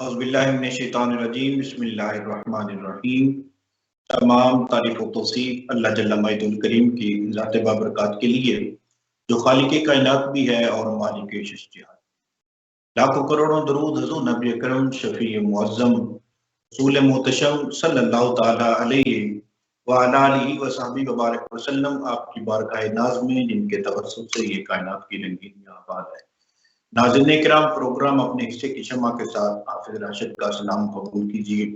اعوذ باللہ من الشیطان الرجیم بسم اللہ الرحمن الرحیم۔ تمام تعریف و توصیف اللہ جل مجدہ الکریم کی ذات بابرکات کے لیے جو خالق کائنات بھی ہے اور مالک شجاعت۔ لاکھوں کروڑوں درود حضور نبی اکرم شفیع معظم رسول محتشم صلی اللہ تعالی علیہ وعلی آلہ وصحبہ وبارک وسلم، آپ کی بارگاہ ناز میں جن کے توسط سے یہ کائنات کی رنگینیاں آباد ہے۔ ناظرین کرام، پروگرام اپنے حصے کی شمع کے ساتھ حافظ راشد کا سلام قبول کیجیے۔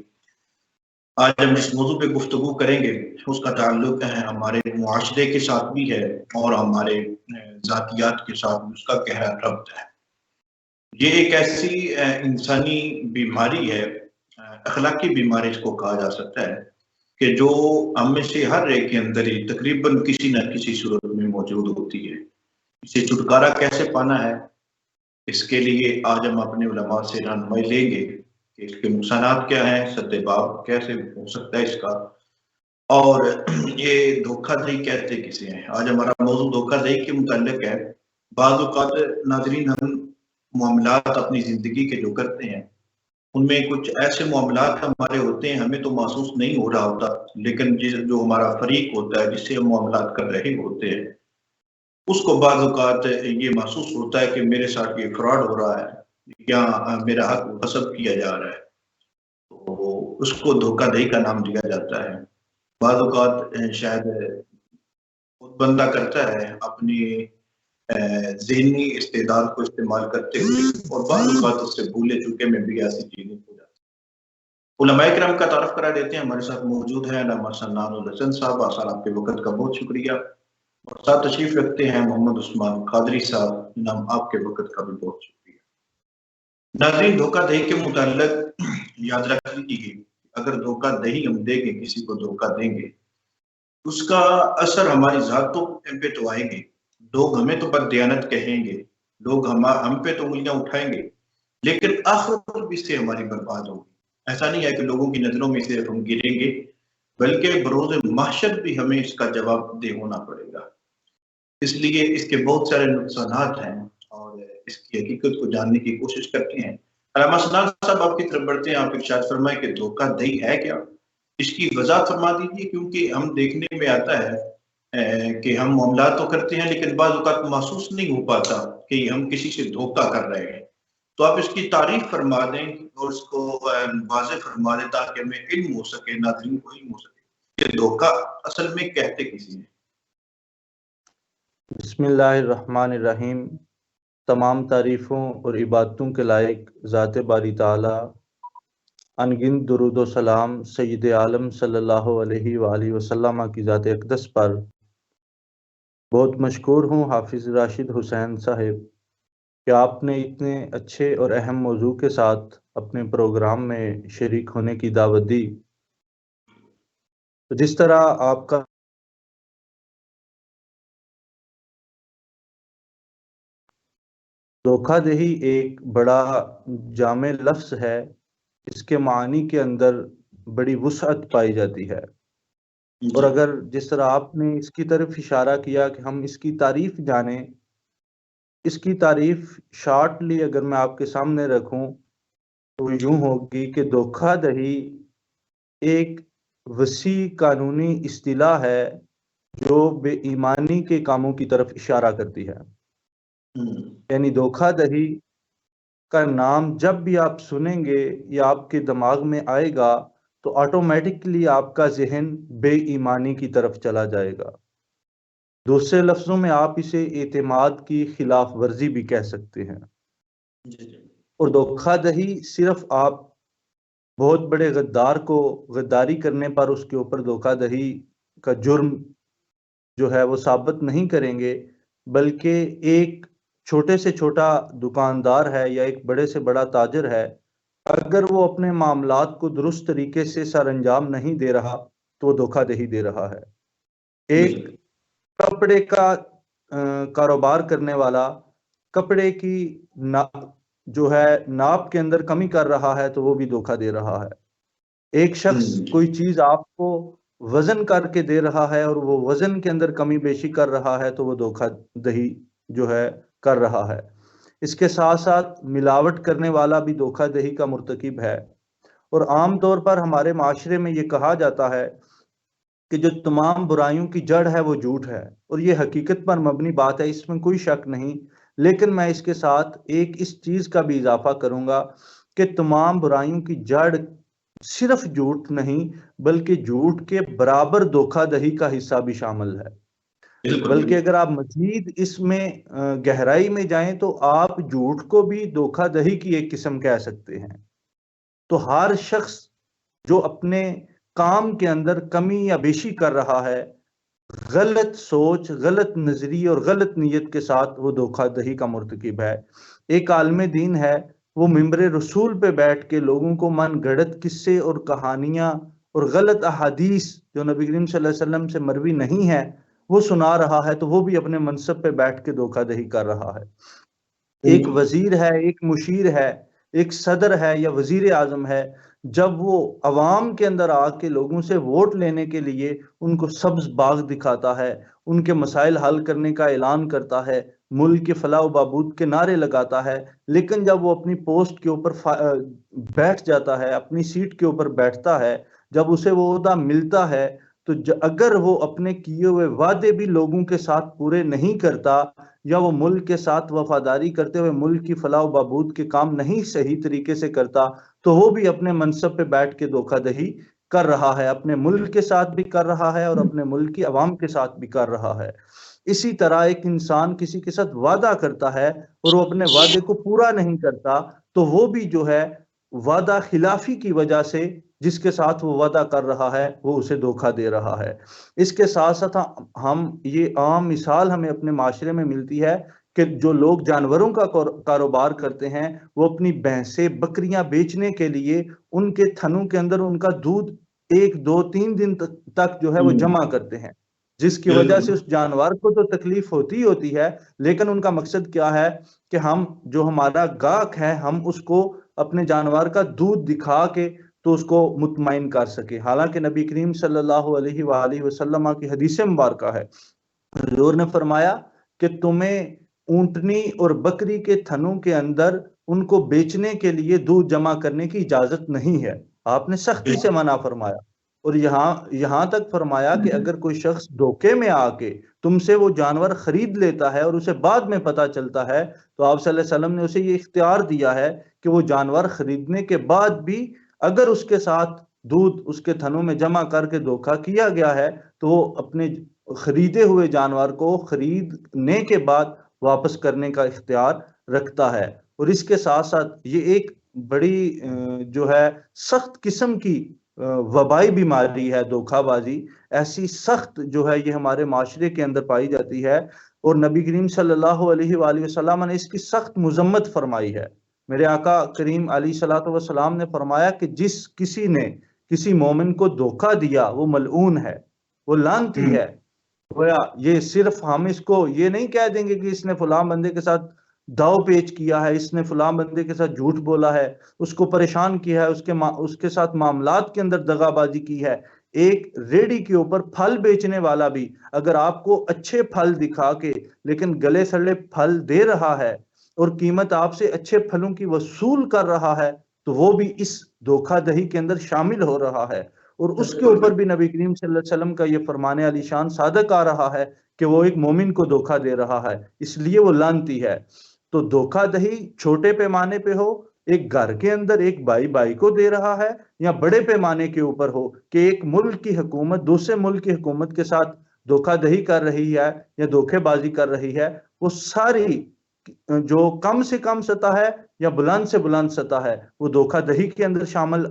آج ہم جس موضوع پہ گفتگو کریں گے اس کا تعلق ہے ہمارے معاشرے کے ساتھ بھی ہے اور ہمارے ذاتیات کے ساتھ اس کا گہرا ربط ہے۔ یہ ایک ایسی انسانی بیماری ہے، اخلاقی بیماری اس کو کہا جا سکتا ہے، کہ جو ہم میں سے ہر ایک کے اندر ہی تقریباً کسی نہ کسی صورت میں موجود ہوتی ہے۔ اسے چھٹکارا کیسے پانا ہے، اس کے لیے آج ہم اپنے علماء سے رہنمائی لیں گے کہ اس کے نقصانات کیا ہیں، سدباب کیسے ہو سکتا ہے اس کا، اور یہ دھوکہ دہی کہتے کسے ہیں۔ آج ہمارا موضوع دھوکہ دہی کے متعلق ہے۔ بعض اوقات ناظرین ہم معاملات اپنی زندگی کے جو کرتے ہیں ان میں کچھ ایسے معاملات ہمارے ہوتے ہیں ہمیں تو محسوس نہیں ہو رہا ہوتا، لیکن جو ہمارا فریق ہوتا ہے جس سے ہم معاملات کر رہے ہوتے ہیں اس کو بعض اوقات یہ محسوس ہوتا ہے کہ میرے ساتھ یہ فراڈ ہو رہا ہے یا میرا حق غصب کیا جا رہا ہے، تو اس کو دھوکہ دہی کا نام دیا جاتا ہے۔ بعض اوقات شاید خود بندہ کرتا ہے اپنی ذہنی استعداد کو استعمال کرتے ہوئے، اور بعض اوقات اس سے بھولے چکے میں بھی ایسی چیزیں ہو جاتی ہیں۔ علماء کرام کا تعارف کرا دیتے ہیں۔ ہمارے ساتھ موجود ہیں علامہ سنان الحسن صاحب، آسان آپ کے وقت کا بہت شکریہ، اور ساتھ تشریف رکھتے ہیں محمد عثمان قادری صاحب، جناب آپ کے وقت کا بھی بہت شکریہ۔ ناظرین، دھوکہ دہی کے متعلق یاد رکھ لیجیے، اگر دھوکہ دہی ہم دیں گے، کسی کو دھوکہ دیں گے، اس کا اثر ہماری ذاتوں پہ تو آئیں گے، لوگ ہمیں تو بددیانت کہیں گے، لوگ ہم پہ تو انگلیاں اٹھائیں گے، لیکن آخرت بھی سے ہماری برباد ہوگی۔ ایسا نہیں ہے کہ لوگوں کی نظروں میں صرف ہم گریں گے، بلکہ بروز محشر بھی ہمیں اس کا جواب دہ ہونا پڑے گا۔ اس لیے اس کے بہت سارے نقصانات ہیں اور اس کی حقیقت کو جاننے کی کوشش کرتے ہیں۔ علامہ سنان صاحب، آپ کی طرف بڑھتے ہیں، آپ ارشاد فرمائیں کہ دھوکہ دہی ہے کیا، اس کی وضاحت فرما دیجیے، کیونکہ ہم دیکھنے میں آتا ہے کہ ہم معاملات تو کرتے ہیں لیکن بعض اوقات محسوس نہیں ہو پاتا کہ ہم کسی سے دھوکہ کر رہے ہیں۔ تو آپ اس کی تعریف فرما دیں اور اس کو واضح فرما دیں تاکہ ہمیں علم ہو سکے، ناظرین کو علم ہو سکے کہ دھوکہ اصل میں کہتے کسی ہیں۔ بسم اللہ الرحمن الرحیم۔ تمام تعریفوں اور عبادتوں کے لائق ذات باری تعالی، انگنت درود و سلام سید عالم صلی اللہ علیہ وآلہ وسلم کی ذات اقدس پر بہت مشکور ہوں حافظ راشد حسین صاحب کہ آپ نے اتنے اچھے اور اہم موضوع کے ساتھ اپنے پروگرام میں شریک ہونے کی دعوت دی۔ جس طرح آپ کا دھوکہ دہی ایک بڑا جامع لفظ ہے، اس کے معنی کے اندر بڑی وسعت پائی جاتی ہے، اور اگر جس طرح آپ نے اس کی طرف اشارہ کیا کہ ہم اس کی تعریف جانیں، اس کی تعریف شارٹلی اگر میں آپ کے سامنے رکھوں تو یوں ہوگی کہ دھوکہ دہی ایک وسیع قانونی اصطلاح ہے جو بے ایمانی کے کاموں کی طرف اشارہ کرتی ہے۔ یعنی دھوکہ دہی کا نام جب بھی آپ سنیں گے یا آپ کے دماغ میں آئے گا تو آٹومیٹکلی آپ کا ذہن بے ایمانی کی طرف چلا جائے گا۔ دوسرے لفظوں میں آپ اسے اعتماد کی خلاف ورزی بھی کہہ سکتے ہیں۔ اور دھوکہ دہی صرف آپ بہت بڑے غدار کو غداری کرنے پر اس کے اوپر دھوکہ دہی کا جرم جو ہے وہ ثابت نہیں کریں گے، بلکہ ایک چھوٹے سے چھوٹا دکاندار ہے یا ایک بڑے سے بڑا تاجر ہے، اگر وہ اپنے معاملات کو درست طریقے سے سر انجام نہیں دے رہا تو وہ دھوکہ دہی دے رہا ہے۔ ایک کپڑے کا کاروبار کرنے والا کپڑے کی جو ہے ناپ کے اندر کمی کر رہا ہے تو وہ بھی دھوکہ دے رہا ہے۔ ایک شخص کوئی چیز آپ کو وزن کر کے دے رہا ہے اور وہ وزن کے اندر کمی بیشی کر رہا ہے تو وہ دھوکہ دہی جو ہے کر رہا ہے۔ اس کے ساتھ ساتھ ملاوٹ کرنے والا بھی دھوکہ دہی کا مرتکب ہے۔ اور عام طور پر ہمارے معاشرے میں یہ کہا جاتا ہے کہ جو تمام برائیوں کی جڑ ہے وہ جھوٹ ہے، اور یہ حقیقت پر مبنی بات ہے، اس میں کوئی شک نہیں۔ لیکن میں اس کے ساتھ ایک اس چیز کا بھی اضافہ کروں گا کہ تمام برائیوں کی جڑ صرف جھوٹ نہیں بلکہ جھوٹ کے برابر دھوکہ دہی کا حصہ بھی شامل ہے۔ بلکہ اگر آپ مزید اس میں گہرائی میں جائیں تو آپ جھوٹ کو بھی دھوکہ دہی کی ایک قسم کہہ سکتے ہیں۔ تو ہر شخص جو اپنے کام کے اندر کمی یا بیشی کر رہا ہے، غلط سوچ، غلط نظریے اور غلط نیت کے ساتھ، وہ دھوکہ دہی کا مرتکب ہے۔ ایک عالم دین ہے، وہ ممبر رسول پہ بیٹھ کے لوگوں کو من گھڑت قصے اور کہانیاں اور غلط احادیث جو نبی کریم صلی اللہ علیہ وسلم سے مروی نہیں ہے وہ سنا رہا ہے، تو وہ بھی اپنے منصب پہ بیٹھ کے دھوکہ دہی کر رہا ہے۔ ایک وزیر ہے، ایک مشیر ہے، ایک صدر ہے یا وزیر اعظم ہے، جب وہ عوام کے اندر آ کے لوگوں سے ووٹ لینے کے لیے ان کو سبز باغ دکھاتا ہے، ان کے مسائل حل کرنے کا اعلان کرتا ہے، ملک کے فلاح و بہبود کے نعرے لگاتا ہے، لیکن جب وہ اپنی پوسٹ کے اوپر بیٹھ جاتا ہے، اپنی سیٹ کے اوپر بیٹھتا ہے، جب اسے وہ عہدہ ملتا ہے، تو اگر وہ اپنے کیے ہوئے وعدے بھی لوگوں کے ساتھ پورے نہیں کرتا یا وہ ملک کے ساتھ وفاداری کرتے ہوئے ملک کی فلاح و بہبود کے کام نہیں صحیح طریقے سے کرتا، تو وہ بھی اپنے منصب پہ بیٹھ کے دھوکہ دہی کر رہا ہے، اپنے ملک کے ساتھ بھی کر رہا ہے اور اپنے ملک کی عوام کے ساتھ بھی کر رہا ہے۔ اسی طرح ایک انسان کسی کے ساتھ وعدہ کرتا ہے اور وہ اپنے وعدے کو پورا نہیں کرتا، تو وہ بھی جو ہے وعدہ خلافی کی وجہ سے جس کے ساتھ وہ وعدہ کر رہا ہے وہ اسے دھوکہ دے رہا ہے۔ اس کے ساتھ ساتھ ہم یہ عام مثال ہمیں اپنے معاشرے میں ملتی ہے کہ جو لوگ جانوروں کا کاروبار کرتے ہیں، وہ اپنی بھینسیں بکریاں بیچنے کے لیے ان کے تھنوں کے اندر ان کا دودھ 1 2 3 دن تک جو ہے وہ جمع کرتے ہیں، جس کی وجہ سے اس جانور کو تو تکلیف ہوتی ہے، لیکن ان کا مقصد کیا ہے کہ ہم جو ہمارا گاہک ہے ہم اس کو اپنے جانور کا دودھ دکھا کے تو اس کو مطمئن کر سکے۔ حالانکہ نبی کریم صلی اللہ علیہ وآلہ وسلم کی حدیث مبارکہ ہے، حضور نے فرمایا کہ تمہیں اونٹنی اور بکری کے تھنوں کے اندر ان کو بیچنے کے لیے دودھ جمع کرنے کی اجازت نہیں ہے۔ آپ نے سختی سے منع فرمایا، اور یہاں تک فرمایا کہ اگر کوئی شخص دھوکے میں آ کے تم سے وہ جانور خرید لیتا ہے اور اسے بعد میں پتا چلتا ہے، تو آپ صلی اللہ علیہ وسلم نے اسے یہ اختیار دیا ہے کہ وہ جانور خریدنے کے بعد بھی اگر اس کے ساتھ دودھ اس کے تھنوں میں جمع کر کے دھوکہ کیا گیا ہے تو وہ اپنے خریدے ہوئے جانور کو خریدنے کے بعد واپس کرنے کا اختیار رکھتا ہے۔ اور اس کے ساتھ ساتھ یہ ایک بڑی جو ہے سخت قسم کی وبائی بیماری ہے دھوکہ بازی، ایسی سخت جو ہے یہ ہمارے معاشرے کے اندر پائی جاتی ہے، اور نبی کریم صلی اللہ علیہ وآلہ وسلم نے اس کی سخت مذمت فرمائی ہے۔ میرے آقا کریم علیہ الصلوۃ والسلام نے فرمایا کہ جس کسی نے کسی مومن کو دھوکہ دیا وہ ملعون ہے، وہ لعنتی ہے۔ یہ صرف ہم اس کو یہ نہیں کہہ دیں گے کہ اس نے فلاں بندے کے ساتھ داؤ پیچ کیا ہے، اس نے فلاں بندے کے ساتھ جھوٹ بولا ہے، اس کو پریشان کیا ہے، اس کے ساتھ معاملات کے اندر دغا بازی کی ہے۔ ایک ریڑھی کے اوپر پھل بیچنے والا بھی اگر آپ کو اچھے پھل دکھا کے لیکن گلے سڑے پھل دے رہا ہے اور قیمت آپ سے اچھے پھلوں کی وصول کر رہا ہے، تو وہ بھی اس دھوکہ دہی کے اندر شامل ہو رہا ہے۔ اور اس کے اوپر بھی نبی کریم صلی اللہ علیہ وسلم کا یہ فرمان علی شان صادق آ رہا ہے کہ وہ ایک مومن کو دھوکہ دے رہا ہے، اس لیے وہ لعنتی ہے۔ تو دھوکہ دہی چھوٹے پیمانے پہ ہو، ایک گھر کے اندر ایک بھائی کو دے رہا ہے، یا بڑے پیمانے کے اوپر ہو کہ ایک ملک کی حکومت دوسرے ملک کی حکومت کے ساتھ دھوکہ دہی کر رہی ہے یا دھوکے بازی کر رہی ہے، وہ ساری جو کم سے کم سطح ہے یا بلند سے بلند سطح ہے وہ دھوکہ دہی کے اندر شامل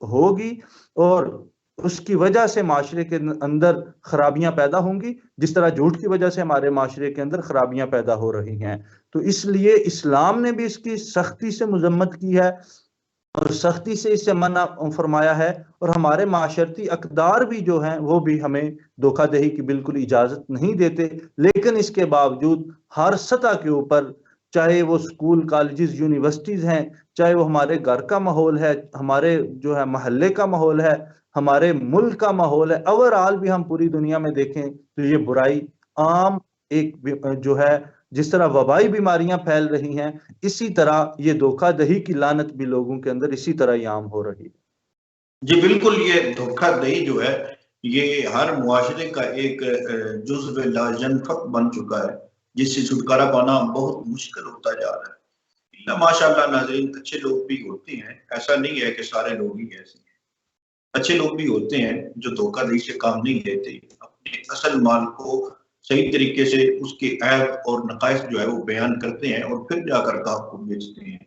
ہوگی، اور اس کی وجہ سے معاشرے کے اندر خرابیاں پیدا ہوں گی، جس طرح جھوٹ کی وجہ سے ہمارے معاشرے کے اندر خرابیاں پیدا ہو رہی ہیں۔ تو اس لیے اسلام نے بھی اس کی سختی سے مذمت کی ہے اور سختی سے اس سے منع فرمایا ہے، اور ہمارے معاشرتی اقدار بھی جو ہیں وہ بھی ہمیں دھوکہ دہی کی بالکل اجازت نہیں دیتے۔ لیکن اس کے باوجود ہر سطح کے اوپر، چاہے وہ سکول، کالجز، یونیورسٹیز ہیں، چاہے وہ ہمارے گھر کا ماحول ہے، ہمارے جو ہے محلے کا ماحول ہے، ہمارے ملک کا ماحول ہے، اوورآل بھی ہم پوری دنیا میں دیکھیں تو یہ برائی عام ایک جو ہے جس طرح وبائی بیماریاں پھیل رہی ہیں، اسی طرح یہ دھوکہ دہی کی لعنت بھی لوگوں کے اندر اسی طرح ہی عام ہو رہی ہے۔ جی بالکل، یہ دھوکہ دہی جو ہے یہ ہر معاشرے کا ایک جزو لا ینفک بن چکا ہے، جس سے چھٹکارا پانا بہت مشکل ہوتا جا رہا ہے۔ ماشاء اللہ ناظرین، اچھے لوگ بھی ہوتے ہیں، ایسا نہیں ہے کہ سارے لوگ ہی ایسے ہیں۔ اچھے لوگ بھی ہوتے ہیں جو دھوکہ دہی سے کام نہیں لیتے، اپنے اصل مال کو صحیح طریقے سے اس کے عیب اور نقائص جو ہے وہ بیان کرتے ہیں اور پھر جا کر گاہک کو بیچتے ہیں۔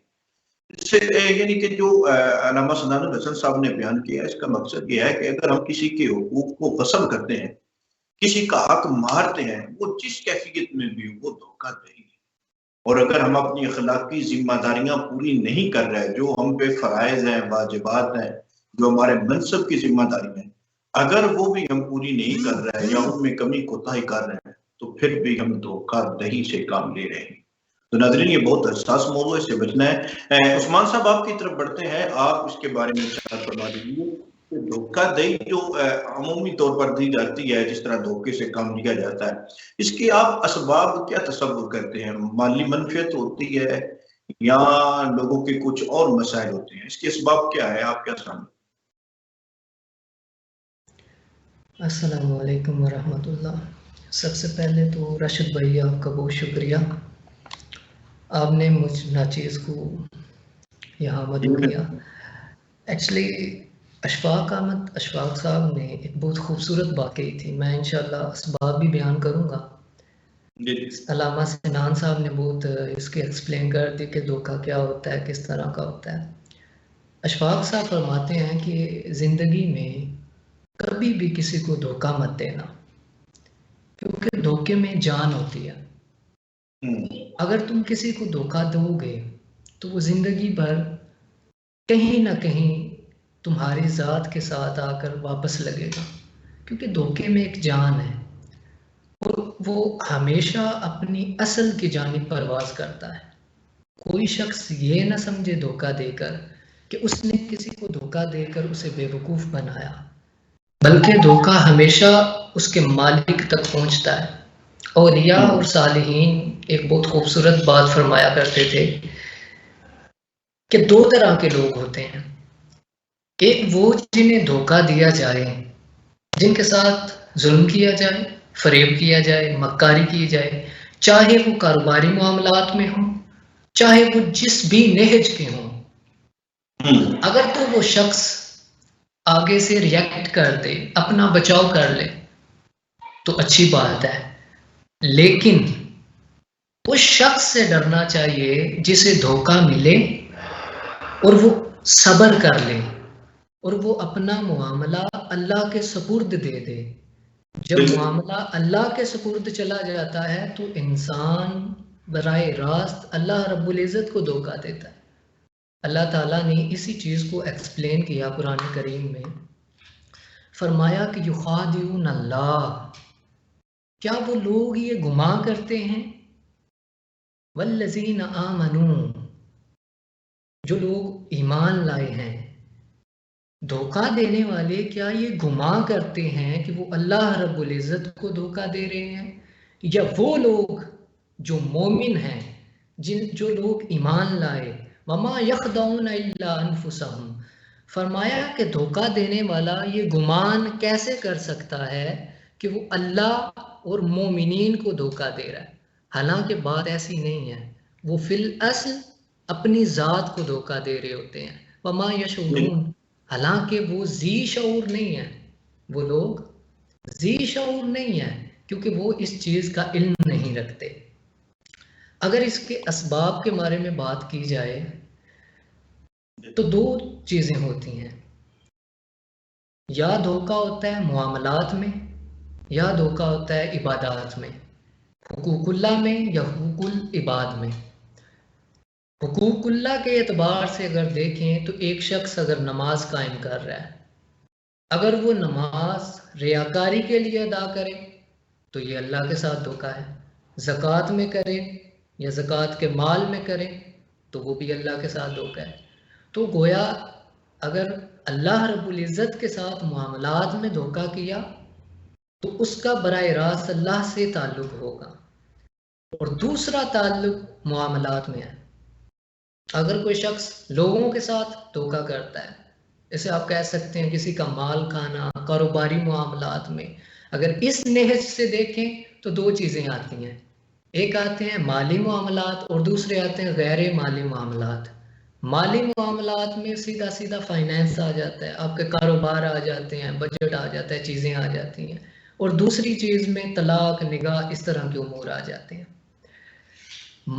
اس سے یعنی کہ جو علامہ سنان الحسن صاحب نے بیان کیا، اس کا مقصد یہ ہے کہ اگر ہم کسی کے حقوق کو غصب کرتے ہیں، کسی کا حق مارتے ہیں، وہ جس کیفیت میں بھی وہ دھوکہ دہی ہے۔ اور اگر ہم اپنی اخلاقی ذمہ داریاں پوری نہیں کر رہے، جو ہم پہ فرائض ہیں، واجبات ہیں، جو ہمارے منصب کی ذمہ داری ہیں، اگر وہ بھی ہم پوری نہیں کر رہے یا ان میں کمی کوتاہی کر رہے ہیں، تو پھر بھی ہم دھوکہ دہی سے کام لے رہے ہیں۔ تو ناظرین، یہ بہت حساس موضوع ہے، اس سے بچنا ہے۔ عثمان صاحب آپ کی طرف بڑھتے ہیں، آپ اس کے بارے میں ارشاد فرما دیجیے کہ دھوکہ دہی جو عمومی طور پر دی جاتی ہے، جس طرح دھوکے سے کام لیا جاتا ہے، اس کے آپ اسباب کیا تصور کرتے ہیں؟ مالی منفعت ہوتی ہے یا لوگوں کے کچھ اور مسائل ہوتے ہیں؟ اس کے اسباب کیا ہے، آپ کیا سمجھتے ہیں؟ السلام علیکم ورحمۃ اللہ۔ سب سے پہلے تو راشد بھائی آپ کا بہت شکریہ، آپ نے مجھ ناچیز کو یہاں مدعو کیا۔ ایکچولی اشفاق صاحب نے ایک بہت خوبصورت بات کہی تھی، میں انشاءاللہ اسباب بھی بیان کروں گا۔ علامہ سنان صاحب نے بہت اس کے ایکسپلین کر دی کہ دھوکہ کیا ہوتا ہے، کس طرح کا ہوتا ہے۔ اشفاق صاحب فرماتے ہیں کہ زندگی میں کبھی بھی کسی کو دھوکہ مت دینا، کیونکہ دھوکے میں جان ہوتی ہے۔ اگر تم کسی کو دھوکہ دو گے تو وہ زندگی بھر کہیں نہ کہیں تمہاری ذات کے ساتھ آ کر واپس لگے گا، کیونکہ دھوکے میں ایک جان ہے اور وہ ہمیشہ اپنی اصل کی جانب پرواز کرتا ہے۔ کوئی شخص یہ نہ سمجھے دھوکہ دے کر کہ اس نے کسی کو دھوکہ دے کر اسے بے وقوف بنایا، بلکہ دھوکہ ہمیشہ اس کے مالک تک پہنچتا ہے۔ اولیاء اور صالحین ایک بہت خوبصورت بات فرمایا کرتے تھے کہ دو طرح کے لوگ ہوتے ہیں، ایک وہ جنہیں دھوکہ دیا جائے، جن کے ساتھ ظلم کیا جائے، فریب کیا جائے، مکاری کی جائے، چاہے وہ کاروباری معاملات میں ہوں، چاہے وہ جس بھی نہج کے ہوں۔ اگر تو وہ شخص آگے سے ریئیکٹ کر دے، اپنا بچاؤ کر لے تو اچھی بات ہے، لیکن اس شخص سے ڈرنا چاہیے جسے دھوکہ ملے اور وہ صبر کر لے اور وہ اپنا معاملہ اللہ کے سپرد دے دے۔ جب معاملہ اللہ کے سپرد چلا جاتا ہے تو انسان براہ راست اللہ رب العزت کو دھوکہ دیتا ہے۔ اللہ تعالیٰ نے اسی چیز کو ایکسپلین کیا قرآن کریم میں، فرمایا کہ یخادعون اللہ، کیا وہ لوگ یہ گمان کرتے ہیں، والذین آمنون، جو لوگ ایمان لائے ہیں، دھوکہ دینے والے کیا یہ گمان کرتے ہیں کہ وہ اللہ رب العزت کو دھوکہ دے رہے ہیں، یا وہ لوگ جو مومن ہیں، جو لوگ ایمان لائے، وما یخدعون الا انفسہم، فرمایا کہ دھوکہ دینے والا یہ گمان کیسے کر سکتا ہے کہ وہ اللہ اور مومنین کو دھوکہ دے رہا ہے، حالانکہ بات ایسی نہیں ہے، وہ فی الاصل اپنی ذات کو دھوکہ دے رہے ہوتے ہیں۔ وما یشعرون، حالانکہ وہ ذی شعور نہیں ہے، وہ لوگ ذی شعور نہیں ہے، کیونکہ وہ اس چیز کا علم نہیں رکھتے۔ اگر اس کے اسباب کے بارے میں بات کی جائے تو دو چیزیں ہوتی ہیں، یا دھوکہ ہوتا ہے معاملات میں، یا دھوکہ ہوتا ہے عبادات میں، حقوق اللہ میں یا حقوق العباد میں۔ حقوق اللہ کے اعتبار سے اگر دیکھیں تو ایک شخص اگر نماز قائم کر رہا ہے، اگر وہ نماز ریاکاری کے لیے ادا کرے تو یہ اللہ کے ساتھ دھوکہ ہے، زکوٰۃ میں کرے یا زکوٰۃ کے مال میں کرے تو وہ بھی اللہ کے ساتھ دھوکہ ہے۔ تو گویا اگر اللہ رب العزت کے ساتھ معاملات میں دھوکہ کیا تو اس کا براہ راست اللہ سے تعلق ہوگا، اور دوسرا تعلق معاملات میں ہے. اگر کوئی شخص لوگوں کے ساتھ دھوکہ کرتا ہے، اسے آپ کہہ سکتے ہیں کسی کا مال کھانا، کاروباری معاملات میں، اگر اس نہج سے دیکھیں تو دو چیزیں آتی ہیں. ایک آتے ہیں مالی معاملات اور دوسرے آتے ہیں غیر مالی معاملات. مالی معاملات میں سیدھا سیدھا فائنینس آ جاتا ہے، آپ کے کاروبار آ جاتے ہیں، بجٹ آ جاتا ہے، چیزیں آ جاتی ہیں. اور دوسری چیز میں طلاق، نکاح، اس طرح کے امور آ جاتے ہیں.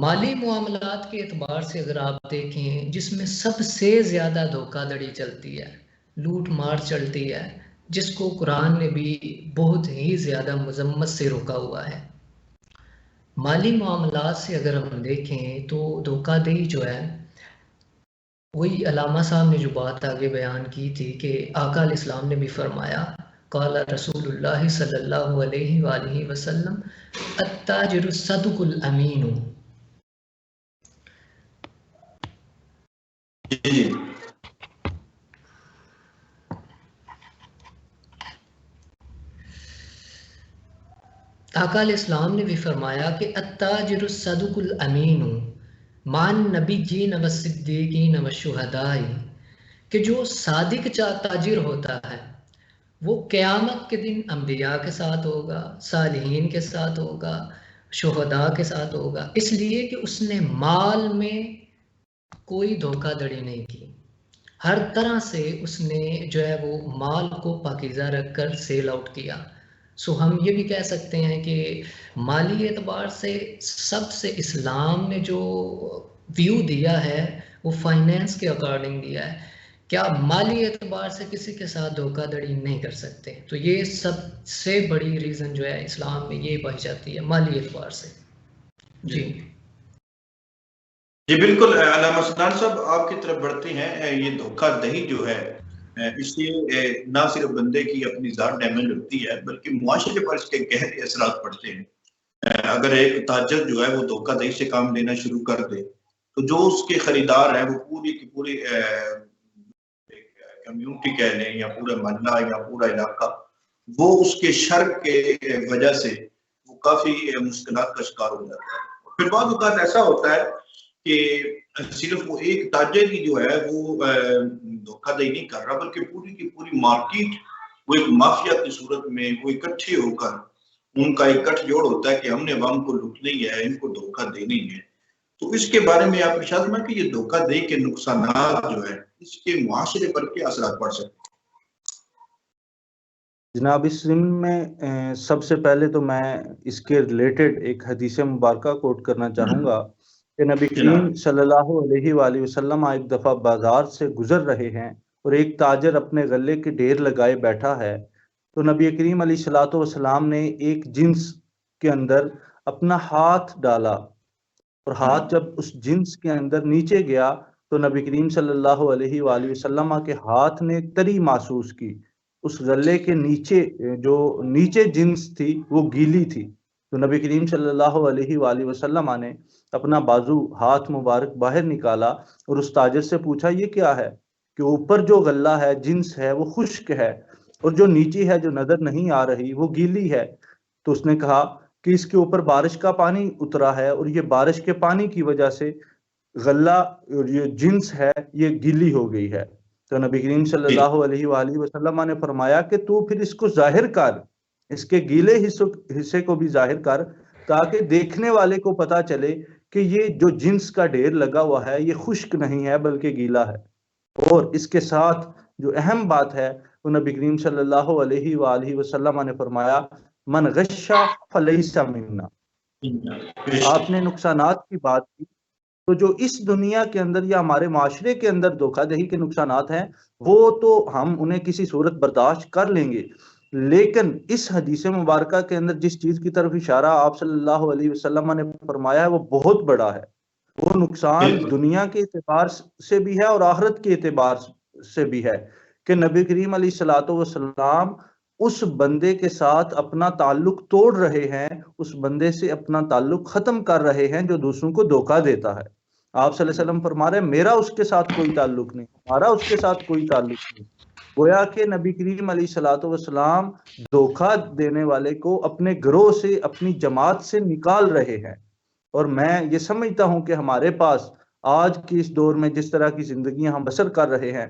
مالی معاملات کے اعتبار سے اگر آپ دیکھیں، جس میں سب سے زیادہ دھوکہ دھڑی چلتی ہے، لوٹ مار چلتی ہے، جس کو قرآن نے بھی بہت ہی زیادہ مذمت سے روکا ہوا ہے. مالی معاملات سے اگر ہم دیکھیں تو دھوکہ دہی جو ہے، وہی علامہ صاحب نے جو بات آگے بیان کی تھی کہ آقا علیہ السلام نے بھی فرمایا، قال رسول اللہ صلی اللہ علیہ وآلہ وسلم التاجر الصدق الامین. جی آقا علیہ السلام نے بھی فرمایا کہ التاجر الصدق الامین مان نبیین والصدیقین والشہداء، کہ جو صادق تاجر ہوتا ہے وہ قیامت کے دن انبیاء کے ساتھ ہوگا، صالحین کے ساتھ ہوگا، شہداء کے ساتھ ہوگا، اس لیے کہ اس نے مال میں کوئی دھوکہ دھڑی نہیں کی. ہر طرح سے اس نے جو ہے وہ مال کو پاکیزہ رکھ کر سیل آؤٹ کیا. سو ہم یہ بھی کہہ سکتے ہیں کہ مالی اعتبار سے سب سے اسلام نے جو ویو دیا ہے وہ فائنینس کے اکارڈنگ دیا ہے کہ آپ مالی اعتبار سے کسی کے ساتھ دھوکہ دھڑی نہیں کر سکتے. تو یہ سب سے بڑی ریزن جو ہے اسلام میں یہ پائی جاتی ہے مالی اعتبار سے. جی جی بالکل علامہ سنان صاحب آپ کی طرف بڑھتے ہیں. یہ دھوکہ دہی جو ہے اس سے نہ صرف بندے کی اپنی ذات ڈیمیج ہوتی ہے بلکہ معاشرے پر اس کے گہرے اثرات پڑتے ہیں. اگر ایک تاجر جو ہے وہ دھوکہ دہی سے کام لینا شروع کر دے تو جو اس کے خریدار ہیں وہ پوری کی پوری کمیونٹی کہہ لیں یا پورا محلہ یا پورا علاقہ، وہ اس کے شر کے وجہ سے وہ کافی مشکلات کا شکار ہو جاتا ہے. پھر بعض اوقات ایسا ہوتا ہے کہ صرف وہ ایک تاجر ہی جو ہے وہ دھوکہ دہی نہیں کر رہا بلکہ پوری کی پوری مارکیٹ وہ ایک مافیا کی صورت میں وہ اکٹھے ہو کر ان کا ایک گٹھ جوڑ ہوتا ہے کہ ہم نے عوام کو لوٹنا ہی ہے، ان کو دھوکہ دینا ہی ہے. تو اس کے بارے میں آپ ارشاد فرمائیں کہ یہ دھوکہ دہی کے نقصانات جو ہے اس کے معاشرے پر کیا اثرات پڑ سکتے ہیں؟ جناب اس ضمن میں سب سے پہلے تو میں اس کے ریلیٹڈ ایک حدیث مبارکہ کوٹ کرنا چاہوں گا کہ نبی کریم صلی اللہ علیہ وآلہ وسلم ایک دفعہ بازار سے گزر رہے ہیں اور ایک تاجر اپنے غلے کے ڈھیر لگائے بیٹھا ہے. تو نبی کریم علیہ الصلوۃ والسلام نے ایک جنس کے اندر اپنا ہاتھ ڈالا اور ہاتھ جب اس جنس کے اندر نیچے گیا تو نبی کریم صلی اللہ علیہ وآلہ وسلم کے ہاتھ نے تری محسوس کی. اس غلے کے نیچے جو نیچے جنس تھی وہ گیلی تھی. تو نبی کریم صلی اللہ علیہ وآلہ وسلم نے اپنا بازو ہاتھ مبارک باہر نکالا اور اس تاجر سے پوچھا یہ کیا ہے؟ کہ اوپر جو غلہ ہے جنس ہے وہ خشک ہے اور جو نیچے ہے جو نظر نہیں آ رہی وہ گیلی ہے. تو اس نے کہا کہ اس کے اوپر بارش کا پانی اترا ہے اور یہ بارش کے پانی کی وجہ سے غلہ اور یہ جنس ہے یہ گیلی ہو گئی ہے. تو نبی کریم صلی اللہ علیہ وآلہ وسلم نے فرمایا کہ تو پھر اس کو ظاہر کر، اس کے گیلے حصے کو بھی ظاہر کر تاکہ دیکھنے والے کو پتا چلے کہ یہ جو جنس کا ڈھیر لگا ہوا ہے یہ خشک نہیں ہے بلکہ گیلا ہے. اور اس کے ساتھ جو اہم بات ہے وہ نبی کریم صلی اللہ علیہ وآلہ وسلم نے فرمایا من غشا فلیس منا. آپ نے نقصانات کی بات کی تو جو اس دنیا کے اندر یا ہمارے معاشرے کے اندر دھوکہ دہی کے نقصانات ہیں وہ تو ہم انہیں کسی صورت برداشت کر لیں گے، لیکن اس حدیث مبارکہ کے اندر جس چیز کی طرف اشارہ آپ صلی اللہ علیہ وسلم نے فرمایا ہے وہ بہت بڑا ہے. وہ نقصان دنیا کے اعتبار سے بھی ہے اور آخرت کے اعتبار سے بھی ہے کہ نبی کریم علیہ الصلوۃ والسلام اس بندے کے ساتھ اپنا تعلق توڑ رہے ہیں، اس بندے سے اپنا تعلق ختم کر رہے ہیں جو دوسروں کو دھوکہ دیتا ہے. آپ صلی اللہ علیہ وسلم فرما رہے ہیں میرا اس کے ساتھ کوئی تعلق نہیں، ہمارا اس کے ساتھ کوئی تعلق نہیں. گویا کہ نبی کریم علیہ الصلوۃ والسلام دھوکہ دینے والے کو اپنے گروہ سے اپنی جماعت سے نکال رہے ہیں. اور میں یہ سمجھتا ہوں کہ ہمارے پاس آج کے اس دور میں جس طرح کی زندگیاں ہم بسر کر رہے ہیں،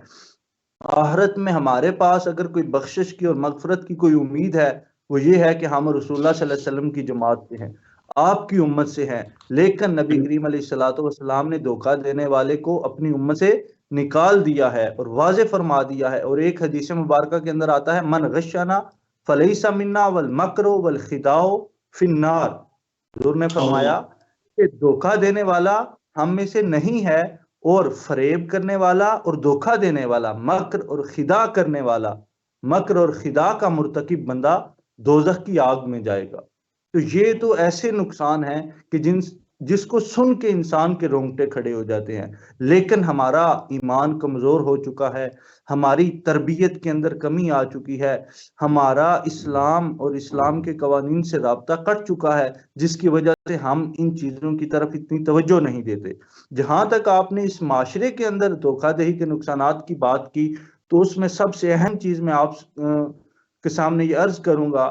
آخرت میں ہمارے پاس اگر کوئی بخشش کی اور مغفرت کی کوئی امید ہے، وہ یہ ہے کہ ہم رسول اللہ صلی اللہ علیہ وسلم کی جماعت سے ہیں، آپ کی امت سے ہیں۔ لیکن نبی کریم علیہ الصلوۃ والسلام نے دھوکہ دینے والے کو اپنی امت سے نکال دیا ہے اور واضح فرما دیا ہے، اور ایک حدیث مبارکہ کے اندر آتا ہے من غشنا فلیس منا والمکر والخداع فی النار۔ حضور نے فرمایا کہ دھوکہ دینے والا ہم میں سے نہیں ہے، اور فریب کرنے والا اور دھوکہ دینے والا، مکر اور خداع کرنے والا، مکر اور خداع کا مرتکب بندہ دوزخ کی آگ میں جائے گا۔ تو یہ تو ایسے نقصان ہیں کہ جس کو سن کے انسان کے رونگٹے کھڑے ہو جاتے ہیں۔ لیکن ہمارا ایمان کمزور ہو چکا ہے، ہماری تربیت کے اندر کمی آ چکی ہے، ہمارا اسلام اور اسلام کے قوانین سے رابطہ کٹ چکا ہے، جس کی وجہ سے ہم ان چیزوں کی طرف اتنی توجہ نہیں دیتے۔ جہاں تک آپ نے اس معاشرے کے اندر دھوکہ دہی کے نقصانات کی بات کی، تو اس میں سب سے اہم چیز میں آپ کے سامنے یہ عرض کروں گا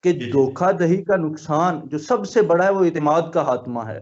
کہ دھوکہ دہی کا نقصان جو سب سے بڑا ہے وہ اعتماد کا خاتمہ ہے۔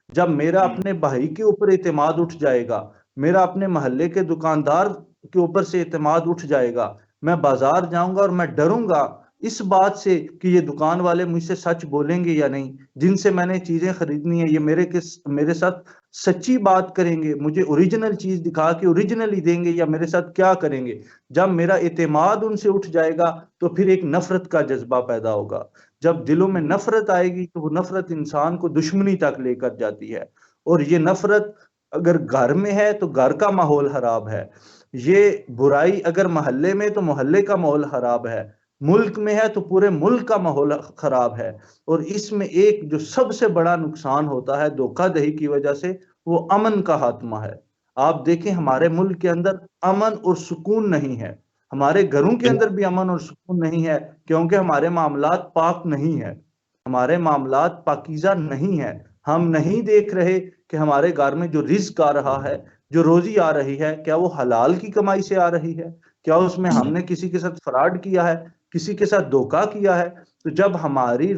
جب میرا اپنے بھائی کے اوپر اعتماد اٹھ جائے گا، میرا اپنے محلے کے دکاندار کے اوپر سے اعتماد اٹھ جائے گا، میں بازار جاؤں گا اور میں ڈروں گا اس بات سے کہ یہ دکان والے مجھ سے سچ بولیں گے یا نہیں، جن سے میں نے چیزیں خریدنی ہیں یہ میرے ساتھ سچی بات کریں گے، مجھے اوریجنل چیز دکھا کے اوریجنل ہی دیں گے یا میرے ساتھ کیا کریں گے۔ جب میرا اعتماد ان سے اٹھ جائے گا تو پھر ایک نفرت کا جذبہ پیدا ہوگا۔ جب دلوں میں نفرت آئے گی تو وہ نفرت انسان کو دشمنی تک لے کر جاتی ہے، اور یہ نفرت اگر گھر میں ہے تو گھر کا ماحول خراب ہے، یہ برائی اگر محلے میں تو محلے کا ماحول خراب ہے، ملک میں ہے تو پورے ملک کا ماحول خراب ہے۔ اور اس میں ایک جو سب سے بڑا نقصان ہوتا ہے دھوکہ دہی کی وجہ سے، وہ امن کا خاتمہ ہے۔ آپ دیکھیں ہمارے ملک کے اندر امن اور سکون نہیں ہے، ہمارے گھروں کے اندر بھی امن اور سکون نہیں ہے، کیونکہ ہمارے معاملات پاک نہیں ہے، ہمارے معاملات پاکیزہ نہیں ہے۔ ہم نہیں دیکھ رہے کہ ہمارے گھر میں جو رزق آ رہا ہے، جو روزی آ رہی ہے، کیا وہ حلال کی کمائی سے آ رہی ہے، کیا اس میں ہم نے کسی کے ساتھ فراڈ کیا ہے، کسی کے ساتھ دھوکہ کیا ہے۔ تو جب ہماری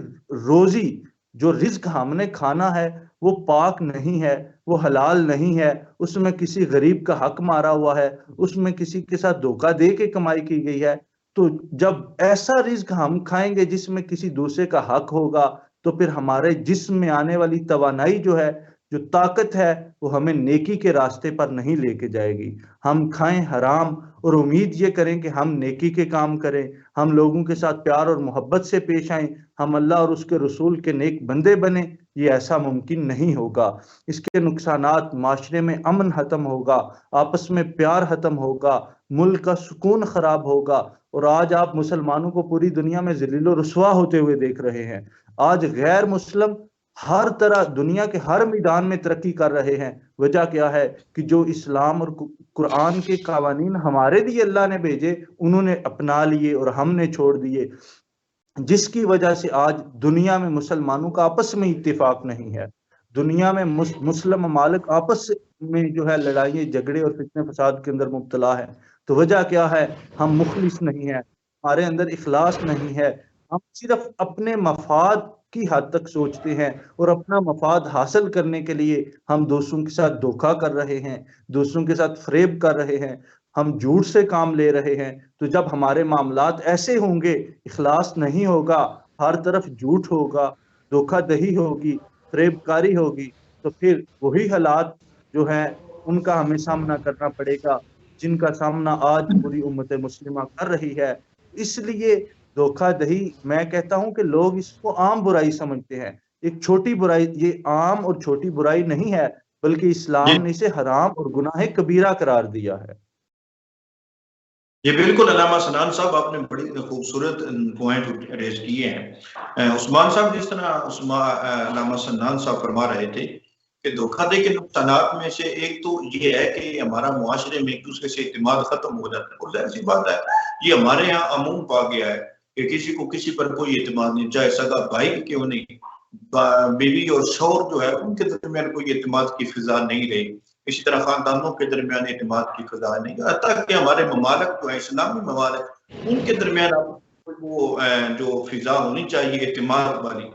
روزی، جو رزق ہم نے کھانا ہے، وہ پاک نہیں ہے، وہ حلال نہیں ہے، اس میں کسی غریب کا حق مارا ہوا ہے، اس میں کسی کے ساتھ دھوکہ دے کے کمائی کی گئی ہے، تو جب ایسا رزق ہم کھائیں گے جس میں کسی دوسرے کا حق ہوگا، تو پھر ہمارے جسم میں آنے والی توانائی جو ہے، جو طاقت ہے، وہ ہمیں نیکی کے راستے پر نہیں لے کے جائے گی۔ ہم کھائیں حرام اور امید یہ کریں کہ ہم نیکی کے کام کریں، ہم لوگوں کے ساتھ پیار اور محبت سے پیش آئیں، ہم اللہ اور اس کے رسول کے نیک بندے بنیں، یہ ایسا ممکن نہیں ہوگا۔ اس کے نقصانات، معاشرے میں امن ختم ہوگا، آپس میں پیار ختم ہوگا، ملک کا سکون خراب ہوگا۔ اور آج آپ مسلمانوں کو پوری دنیا میں ذلیل و رسوا ہوتے ہوئے دیکھ رہے ہیں۔ آج غیر مسلم ہر طرح دنیا کے ہر میدان میں ترقی کر رہے ہیں۔ وجہ کیا ہے کہ جو اسلام اور قرآن کے قوانین ہمارے لیے اللہ نے بھیجے، انہوں نے اپنا لیے اور ہم نے چھوڑ دیے، جس کی وجہ سے آج دنیا میں مسلمانوں کا آپس میں اتفاق نہیں ہے۔ دنیا میں مسلم ممالک آپس میں جو ہے لڑائیاں، جھگڑے اور فتنے فساد کے اندر مبتلا ہے۔ تو وجہ کیا ہے؟ ہم مخلص نہیں ہیں، ہمارے اندر اخلاص نہیں ہے، ہم صرف اپنے مفاد کی حد تک سوچتے ہیں، اور اپنا مفاد حاصل کرنے کے لیے ہم دوسروں کے ساتھ دھوکہ کر رہے ہیں، دوسروں کے ساتھ فریب کر رہے ہیں، ہم جھوٹ سے کام لے رہے ہیں۔ تو جب ہمارے معاملات ایسے ہوں گے، اخلاص نہیں ہوگا، ہر طرف جھوٹ ہوگا، دھوکہ دہی ہوگی، فریب کاری ہوگی، تو پھر وہی حالات جو ہیں ان کا ہمیں سامنا کرنا پڑے گا جن کا سامنا آج پوری امت مسلمہ کر رہی ہے۔ اس لیے دھوکہ دہی، میں کہتا ہوں کہ لوگ اس کو عام برائی سمجھتے ہیں، ایک چھوٹی برائی۔ یہ عام اور چھوٹی برائی نہیں ہے، بلکہ اسلام نے اسے حرام اور گناہ کبیرہ قرار دیا ہے۔ یہ بالکل علامہ سنان صاحب، آپ نے بڑی خوبصورت پوائنٹ ریز کیے ہیں۔ عثمان صاحب، جس طرح علامہ سنان صاحب فرما رہے تھے کہ دھوکہ دہی کے نقصانات میں سے ایک تو یہ ہے کہ ہمارا معاشرے میں ایک دوسرے سے اعتماد ختم ہو جاتا ہے، اور ظاہر سی بات ہے یہ ہمارے یہاں عموم پا گیا ہے کہ کسی کو کسی پر کوئی اعتماد نہیں، چاہے سگا بھائی کیوں نہیں، بیوی اور شوہر جو ہے ان کے درمیان کوئی اعتماد کی فضا نہیں رہی، اسی طرح خاندانوں کے درمیان اعتماد کی فضا نہیں، حتیٰ کہ ہمارے ممالک جو ہے اسلامی ممالک، ان کے درمیان وہ جو فضا ہونی چاہیے اعتماد والی،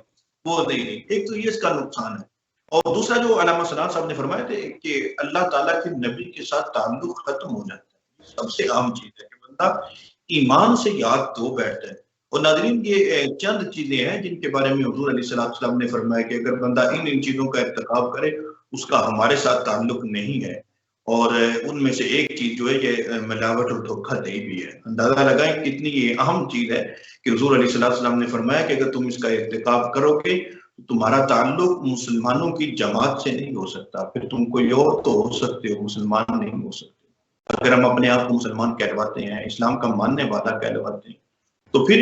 وہ نہیں، ایک تو یہ اس کا نقصان ہے، اور دوسرا جو علامہ سلام صاحب نے فرمایا تھے کہ اللہ تعالیٰ کے نبی کے ساتھ تعلق ختم ہو جاتا ہے، سب سے عام چیز ہے کہ بندہ ایمان سے یاد تو بیٹھتا ہے۔ اور ناظرین یہ چند چیزیں ہیں جن کے بارے میں حضور علیہ السلام نے فرمایا کہ اگر بندہ ان چیزوں کا ارتکاب کرے اس کا ہمارے ساتھ تعلق نہیں ہے، اور ان میں سے ایک چیز جو ہے یہ ملاوٹ اور دھوکہ دہی بھی ہے۔ اندازہ لگائیں کتنی یہ اہم چیز ہے کہ حضور علیہ السلام نے فرمایا کہ اگر تم اس کا ارتکاب کرو گے تو تمہارا تعلق مسلمانوں کی جماعت سے نہیں ہو سکتا، پھر تم کوئی اور تو ہو سکتے ہو، مسلمان نہیں ہو سکتے۔ اگر ہم اپنے آپ کو مسلمان کہلواتے ہیں، اسلام کا ماننے والا کہلواتے ہیں، تو پھر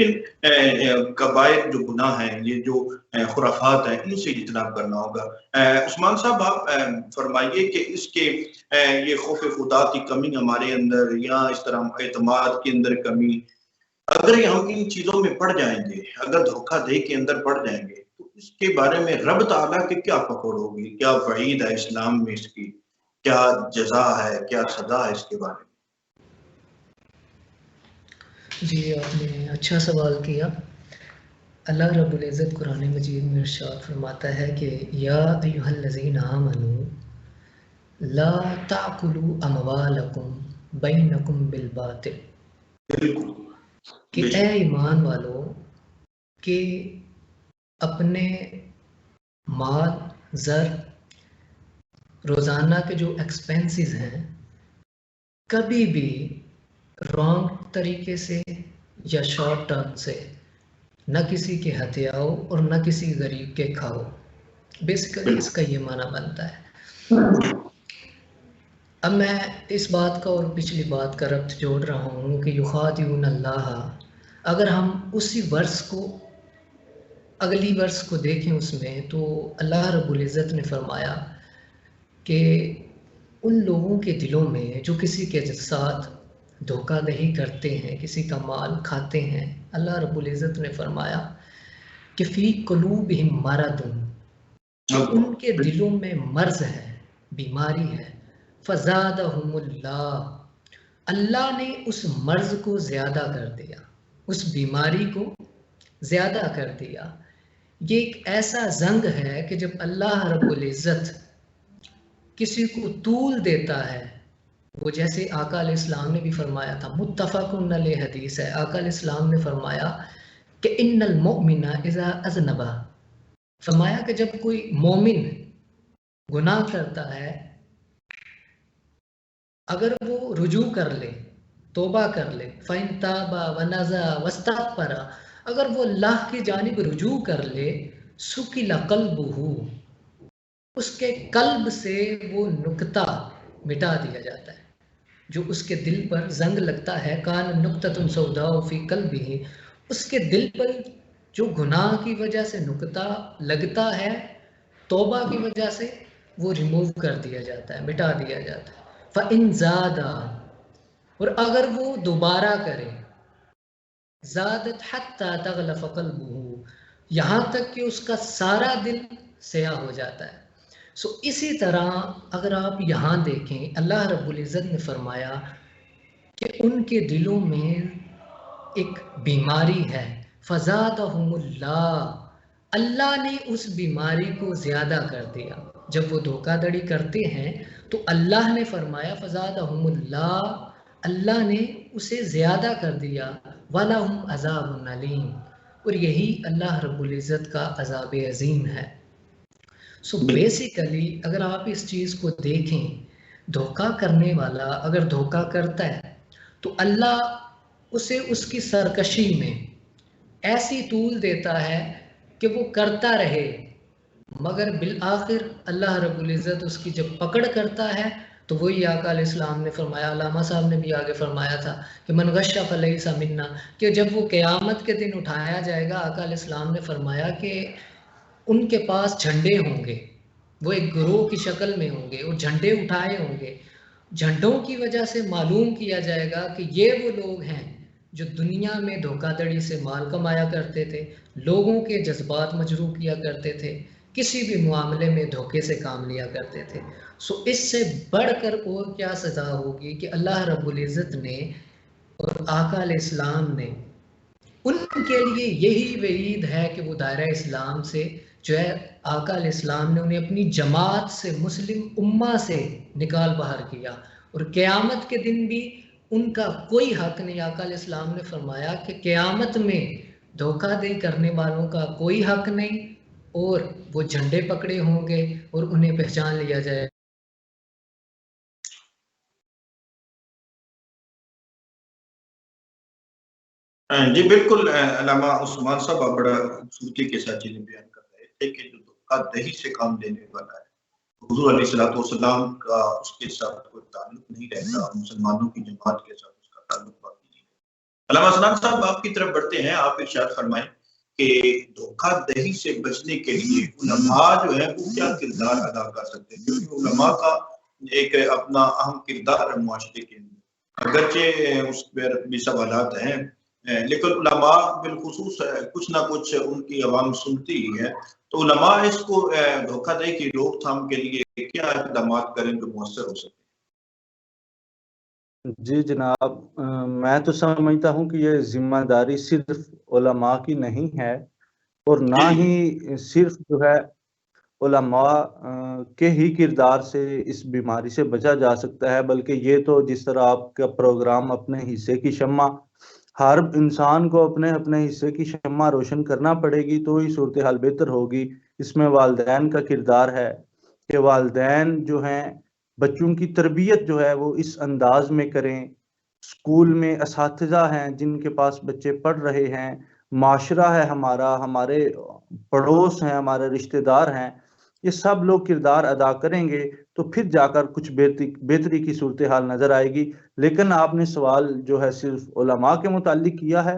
کبائر جو گناہ ہیں، یہ جو خرافات ہیں، ان سے اجتناب کرنا ہوگا۔ عثمان صاحب آپ فرمائیے کہ اس کے یہ خوف خدا کی کمی ہمارے اندر یا اس طرح اعتماد کے اندر کمی، اگر ہم ان چیزوں میں پڑ جائیں گے، اگر دھوکہ دہی کے اندر پڑ جائیں گے، تو اس کے بارے میں رب تعالیٰ کی کیا پکڑ ہوگی، کیا وعید ہے اسلام میں، اس کی کیا جزا ہے، کیا سزا ہے اس کے بارے میں؟ جی آپ نے اچھا سوال کیا۔ اللہ رب العزت قرآن مجید میں ارشاد فرماتا ہے کہ یا ایھا الذین آمنوا لا تأکلوا اموالکم بینکم بالباطل، بالکل کہ اے ایمان والو کہ اپنے مال زر روزانہ کے جو ایکسپینسز ہیں کبھی بھی رانگ طریقے سے یا شارٹ ٹرم سے نہ کسی کے ہتھیاؤ اور نہ کسی غریب کے کھاؤ۔ بیسیکلی اس کا یہ معنی بنتا ہے۔ اب میں اس بات کا اور پچھلی بات کا ربط جوڑ رہا ہوں کہ یخادعون اللہ، اگر ہم اسی ورس کو اگلی ورس کو دیکھیں اس میں تو اللہ رب العزت نے فرمایا کہ ان لوگوں کے دلوں میں جو کسی کے ساتھ دھوکہ دہی کرتے ہیں، کسی کا مال کھاتے ہیں، اللہ رب العزت نے فرمایا کہ فی قلوبہم مرض، ان کے دلوں میں مرض ہے، بیماری ہے، فزادہم اللہ، اللہ نے اس مرض کو زیادہ کر دیا، اس بیماری کو زیادہ کر دیا۔ یہ ایک ایسا زنگ ہے کہ جب اللہ رب العزت کسی کو طول دیتا ہے، وہ جیسے آقا علیہ السلام نے بھی فرمایا تھا، متفقن علیہ حدیث ہے، آقا علیہ السلام نے فرمایا کہ ان المؤمن اذا اذنب، فرمایا کہ جب کوئی مومن گناہ کرتا ہے، اگر وہ رجوع کر لے، توبہ کر لے، فَإِن تَابَ وَنَزَا وَاسْتَغْفَرَ، اگر وہ اللہ کی جانب رجوع کر لے، سُکِلَ قَلْبُهُ، اس کے قلب سے وہ نکتہ مٹا دیا جاتا ہے جو اس کے دل پر زنگ لگتا ہے، کان نکتۃ سوداء فی قلبہ، اس کے دل پر جو گناہ کی وجہ سے نکتہ لگتا ہے، توبہ کی وجہ سے وہ ریموو کر دیا جاتا ہے، مٹا دیا جاتا ہے۔ فَإِن زَادَ، اور اگر وہ دوبارہ کرے، زادت حتیٰ تغلف قلبہ، یہاں تک کہ اس کا سارا دل سیاہ ہو جاتا ہے۔ اسی طرح اگر آپ یہاں دیکھیں، اللہ رب العزت نے فرمایا کہ ان کے دلوں میں ایک بیماری ہے، فزادہم اللہ، اللہ نے اس بیماری کو زیادہ کر دیا۔ جب وہ دھوکہ دڑی کرتے ہیں تو اللہ نے فرمایا فزادہم اللہ، اللہ نے اسے زیادہ کر دیا، وَلَهُمْ عَذَابٌ عَلِيمٌ، اور یہی اللہ رب العزت کا عذاب عظیم ہے۔ بیسیکلی اگر آپ اس چیز کو دیکھیں، دھوکہ کرنے والا اگر دھوکہ کرتا ہے تو اللہ اسے اس کی سرکشی میں ایسی طول دیتا ہے کہ وہ کرتا رہے، مگر بالآخر اللہ رب العزت اس کی جب پکڑ کرتا ہے تو وہی آقا علیہ السلام نے فرمایا، علامہ صاحب نے بھی آگے فرمایا تھا کہ من غش فلیس منا، کہ جب وہ قیامت کے دن اٹھایا جائے گا، آقا علیہ السلام نے فرمایا کہ ان کے پاس جھنڈے ہوں گے، وہ ایک گروہ کی شکل میں ہوں گے اور جھنڈے اٹھائے ہوں گے، جھنڈوں کی وجہ سے معلوم کیا جائے گا کہ یہ وہ لوگ ہیں جو دنیا میں دھوکہ دڑی سے مال کمایا کرتے تھے، لوگوں کے جذبات مجروح کیا کرتے تھے، کسی بھی معاملے میں دھوکے سے کام لیا کرتے تھے۔ اس سے بڑھ کر اور کیا سزا ہوگی کہ اللہ رب العزت نے اور آقا علیہ السلام نے ان کے لیے یہی وعید ہے کہ وہ دائرہ اسلام سے جو ہے آقا علیہ السلام نے انہیں اپنی جماعت سے مسلم امہ سے نکال باہر کیا، اور قیامت کے دن بھی ان کا کوئی حق نہیں۔ آقا علیہ السلام نے فرمایا کہ قیامت میں دھوکہ دہی کرنے والوں کا کوئی حق نہیں، اور وہ جھنڈے پکڑے ہوں گے اور انہیں پہچان لیا جائے۔ جی بالکل، علامہ عثمان صاحب آپ بڑا خوبصورتی کے ساتھ چیزیں بیان کر رہے تھے کہ جو دھوکہ دہی سے کام لینے والا ہے حضور علیہ السلام کا اس کے ساتھ کوئی تعلق نہیں رہتا، مسلمانوں کی جماعت کے ساتھ اس کا تعلق باقی نہیں ہے۔ علامہ عثمان صاحب آپ کی طرف بڑھتے ہیں، آپ ارشاد فرمائیں کہ دھوکہ دہی سے بچنے کے لیے علماء جو ہے وہ کیا کردار ادا کر سکتے ہیں، کیونکہ علماء کا ایک اپنا اہم کردار ہے معاشرے کے اندر، اگرچہ اس پر بھی سوالات ہیں لیکن علماء بالخصوص کچھ نہ کچھ ان کی عوام سنتی ہی ہے، تو علماء اس کو دھوکہ دہی کی روک تھام کے لیے کیا اقدامات کریں جو مؤثر ہو سکے؟ جی جناب، میں تو سمجھتا ہوں کہ یہ ذمہ داری صرف علماء کی نہیں ہے، اور نہ ہی صرف جو ہے علماء کے ہی کردار سے اس بیماری سے بچا جا سکتا ہے، بلکہ یہ تو جس طرح آپ کا پروگرام اپنے حصے کی شمع، ہر انسان کو اپنے اپنے حصے کی شمع روشن کرنا پڑے گی تو ہی صورتحال بہتر ہوگی۔ اس میں والدین کا کردار ہے کہ والدین جو ہیں بچوں کی تربیت جو ہے وہ اس انداز میں کریں، اسکول میں اساتذہ ہیں جن کے پاس بچے پڑھ رہے ہیں، معاشرہ ہے ہمارا، ہمارے پڑوس ہیں، ہمارے رشتہ دار ہیں، یہ سب لوگ کردار ادا کریں گے تو پھر جا کر کچھ بہتری کی صورتحال نظر آئے گی۔ لیکن آپ نے سوال جو ہے صرف علماء کے متعلق کیا ہے،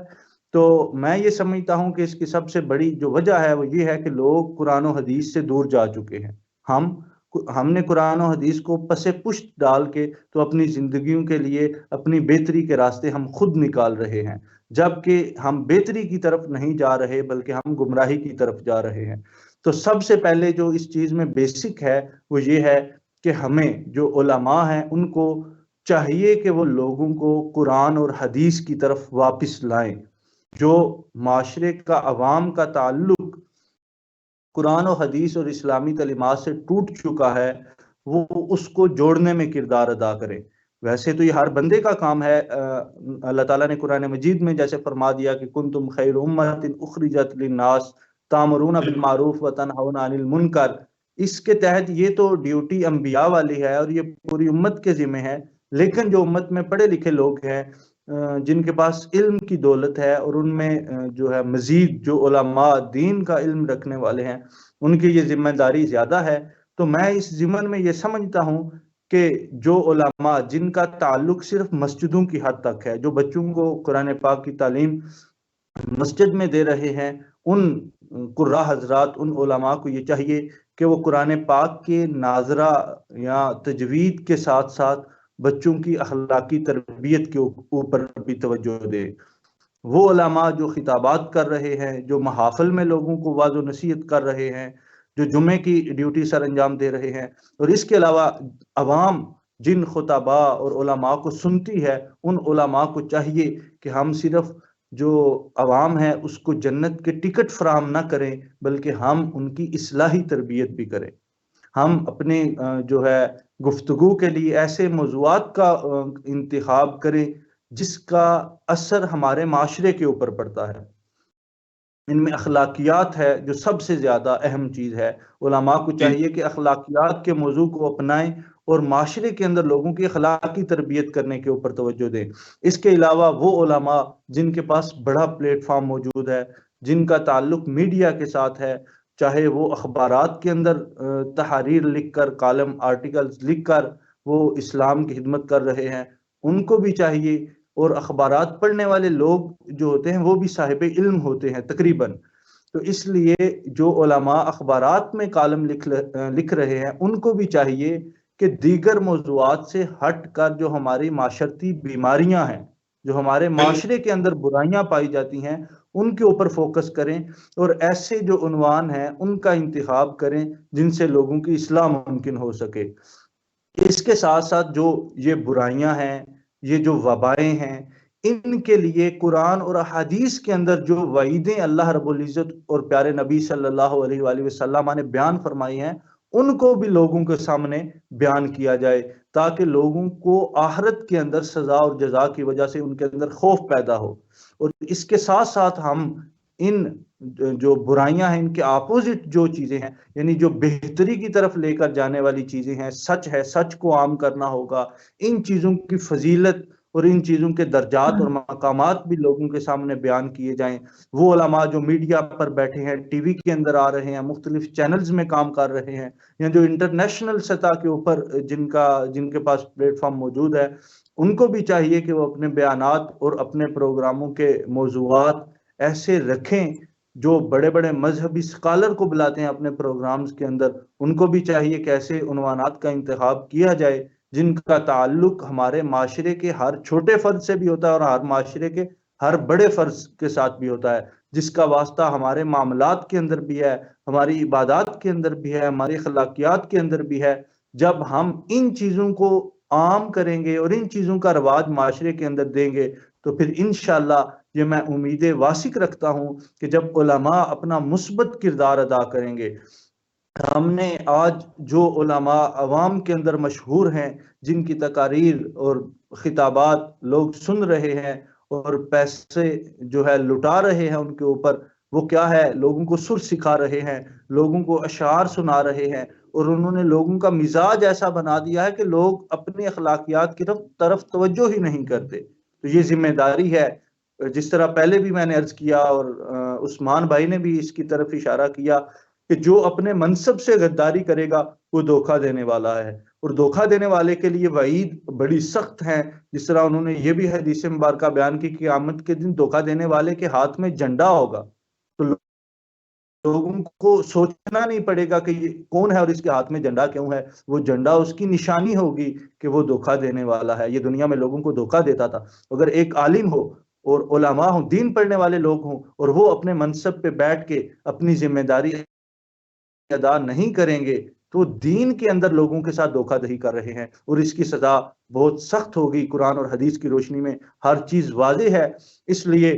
تو میں یہ سمجھتا ہوں کہ اس کی سب سے بڑی جو وجہ ہے وہ یہ ہے کہ لوگ قرآن و حدیث سے دور جا چکے ہیں۔ ہم نے قرآن و حدیث کو پس پشت ڈال کے تو اپنی زندگیوں کے لیے اپنی بہتری کے راستے ہم خود نکال رہے ہیں، جبکہ ہم بہتری کی طرف نہیں جا رہے بلکہ ہم گمراہی کی طرف جا رہے ہیں۔ تو سب سے پہلے جو اس چیز میں بیسک ہے وہ یہ ہے کہ ہمیں جو علماء ہیں ان کو چاہیے کہ وہ لوگوں کو قرآن اور حدیث کی طرف واپس لائیں۔ جو معاشرے کا عوام کا تعلق قرآن و حدیث اور اسلامی تعلیمات سے ٹوٹ چکا ہے وہ اس کو جوڑنے میں کردار ادا کریں۔ ویسے تو یہ ہر بندے کا کام ہے، اللہ تعالیٰ نے قرآن مجید میں جیسے فرما دیا کہ کنتم خیر امۃ اخرجت للناس تامرون بالمعروف وتنہون عن المنکر، اس کے تحت یہ تو ڈیوٹی انبیاء والی ہے اور یہ پوری امت کے ذمہ ہے، لیکن جو امت میں پڑھے لکھے لوگ ہیں جن کے پاس علم کی دولت ہے اور ان میں جو ہے مزید جو علماء دین کا علم رکھنے والے ہیں ان کی یہ ذمہ داری زیادہ ہے۔ تو میں اس ضمن میں یہ سمجھتا ہوں کہ جو علماء جن کا تعلق صرف مسجدوں کی حد تک ہے، جو بچوں کو قرآن پاک کی تعلیم مسجد میں دے رہے ہیں، ان قراء حضرات، ان علماء کو یہ چاہیے کہ وہ قرآن پاک کے ناظرہ یا تجوید کے ساتھ ساتھ بچوں کی اخلاقی تربیت کے اوپر بھی توجہ دے۔ وہ علماء جو خطابات کر رہے ہیں، جو محافل میں لوگوں کو وعظ و نصیحت کر رہے ہیں، جو جمعے کی ڈیوٹی سر انجام دے رہے ہیں، اور اس کے علاوہ عوام جن خطباء اور علماء کو سنتی ہے، ان علماء کو چاہیے کہ ہم صرف جو عوام ہے اس کو جنت کے ٹکٹ فراہم نہ کریں بلکہ ہم ان کی اصلاحی تربیت بھی کریں۔ ہم اپنے جو ہے گفتگو کے لیے ایسے موضوعات کا انتخاب کریں جس کا اثر ہمارے معاشرے کے اوپر پڑتا ہے۔ ان میں اخلاقیات ہے جو سب سے زیادہ اہم چیز ہے۔ علماء کو چاہیے کہ اخلاقیات کے موضوع کو اپنائیں اور معاشرے کے اندر لوگوں کی اخلاقی تربیت کرنے کے اوپر توجہ دیں۔ اس کے علاوہ وہ علماء جن کے پاس بڑا پلیٹ فارم موجود ہے، جن کا تعلق میڈیا کے ساتھ ہے، چاہے وہ اخبارات کے اندر تحریر لکھ کر، کالم آرٹیکلز لکھ کر وہ اسلام کی خدمت کر رہے ہیں، ان کو بھی چاہیے، اور اخبارات پڑھنے والے لوگ جو ہوتے ہیں وہ بھی صاحب علم ہوتے ہیں تقریباً۔ تو اس لیے جو علماء اخبارات میں کالم لکھ رہے ہیں ان کو بھی چاہیے کہ دیگر موضوعات سے ہٹ کر جو ہماری معاشرتی بیماریاں ہیں، جو ہمارے معاشرے کے اندر برائیاں پائی جاتی ہیں، ان کے اوپر فوکس کریں اور ایسے جو عنوان ہیں ان کا انتخاب کریں جن سے لوگوں کی اصلاح ممکن ہو سکے۔ اس کے ساتھ ساتھ جو یہ برائیاں ہیں، یہ جو وبائیں ہیں، ان کے لیے قرآن اور احادیث کے اندر جو وعیدیں اللہ رب العزت اور پیارے نبی صلی اللہ علیہ وآلہ وسلم نے بیان فرمائی ہیں ان کو بھی لوگوں کے سامنے بیان کیا جائے، تاکہ لوگوں کو آخرت کے اندر سزا اور جزا کی وجہ سے ان کے اندر خوف پیدا ہو۔ اور اس کے ساتھ ساتھ ہم ان جو برائیاں ہیں ان کے اپوزٹ جو چیزیں ہیں، یعنی جو بہتری کی طرف لے کر جانے والی چیزیں ہیں، سچ ہے، سچ کو عام کرنا ہوگا، ان چیزوں کی فضیلت اور ان چیزوں کے درجات اور مقامات بھی لوگوں کے سامنے بیان کیے جائیں۔ وہ علماء جو میڈیا پر بیٹھے ہیں، ٹی وی کے اندر آ رہے ہیں، مختلف چینلز میں کام کر رہے ہیں، یا جو انٹرنیشنل سطح کے اوپر جن کے پاس پلیٹ فارم موجود ہے، ان کو بھی چاہیے کہ وہ اپنے بیانات اور اپنے پروگراموں کے موضوعات ایسے رکھیں۔ جو بڑے بڑے مذہبی اسکالر کو بلاتے ہیں اپنے پروگرامز کے اندر، ان کو بھی چاہیے کہ ایسے عنوانات کا انتخاب کیا جائے جن کا تعلق ہمارے معاشرے کے ہر چھوٹے فرد سے بھی ہوتا ہے اور ہر معاشرے کے ہر بڑے فرد کے ساتھ بھی ہوتا ہے، جس کا واسطہ ہمارے معاملات کے اندر بھی ہے، ہماری عبادات کے اندر بھی ہے، ہماری اخلاقیات کے اندر بھی ہے۔ جب ہم ان چیزوں کو عام کریں گے اور ان چیزوں کا رواج معاشرے کے اندر دیں گے تو پھر انشاءاللہ یہ میں امید واسق رکھتا ہوں کہ جب علماء اپنا مثبت کردار ادا کریں گے، ہم نے آج جو علماء عوام کے اندر مشہور ہیں، جن کی تقاریر اور خطابات لوگ سن رہے ہیں اور پیسے جو ہے لٹا رہے ہیں ان کے اوپر، وہ کیا ہے، لوگوں کو سر سکھا رہے ہیں، لوگوں کو اشعار سنا رہے ہیں، اور انہوں نے لوگوں کا مزاج ایسا بنا دیا ہے کہ لوگ اپنی اخلاقیات کی طرف توجہ ہی نہیں کرتے۔ تو یہ ذمہ داری ہے، جس طرح پہلے بھی میں نے عرض کیا اور عثمان بھائی نے بھی اس کی طرف اشارہ کیا کہ جو اپنے منصب سے غداری کرے گا وہ دھوکہ دینے والا ہے، اور دھوکہ دینے والے کے لیے وعید بڑی سخت ہے۔ جس طرح انہوں نے یہ بھی حدیث مبارکہ بیان کی کہ قیامت کے دن دھوکہ دینے والے کے ہاتھ میں جھنڈا ہوگا، تو لوگوں کو سوچنا نہیں پڑے گا کہ یہ کون ہے اور اس کے ہاتھ میں جھنڈا کیوں ہے، وہ جھنڈا اس کی نشانی ہوگی کہ وہ دھوکہ دینے والا ہے۔ یہ دنیا میں لوگوں کو دھوکہ دیتا تھا۔ اگر ایک عالم ہو اور علماء ہوں، دین پڑھنے والے لوگ ہوں، اور وہ اپنے منصب پہ بیٹھ کے اپنی ذمہ داری ادا نہیں کریں گے تو دین کے اندر لوگوں کے ساتھ دھوکہ دہی کر رہے ہیں، اور اس کی سزا بہت سخت ہوگی۔ قرآن اور حدیث کی روشنی میں ہر چیز واضح ہے، اس لیے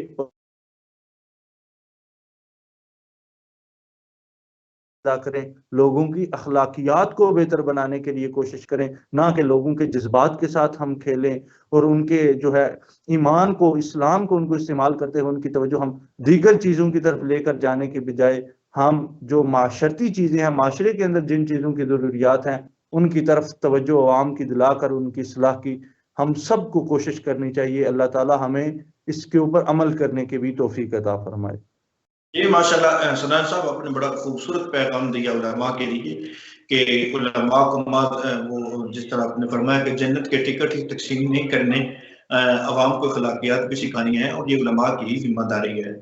کریں، لوگوں کی اخلاقیات کو بہتر بنانے کے لیے کوشش کریں، نہ کہ لوگوں کے جذبات کے ساتھ ہم کھیلیں اور ان کے جو ہے ایمان کو، اسلام کو ان کو استعمال کرتے ہوئے ان کی توجہ ہم دیگر چیزوں کی طرف لے کر جانے کے بجائے ہم جو معاشرتی چیزیں ہیں، معاشرے کے اندر جن چیزوں کی ضروریات ہیں، ان کی طرف توجہ عوام کی دلا کر ان کی اصلاح کی ہم سب کو کوشش کرنی چاہیے۔ اللہ تعالی ہمیں اس کے اوپر عمل کرنے کی بھی توفیق عطا فرمائے۔ یہ ماشاءاللہ سنان صاحب آپ نے بڑا خوبصورت پیغام دیا علماء کے لیے کہ علماء کو وہ جس طرح آپ نے فرمایا کہ جنت کے ٹکٹ ہی تقسیم نہیں کرنے، عوام کو اخلاقیات بھی سکھانی ہے، اور یہ علماء کی ذمہ داری ہے۔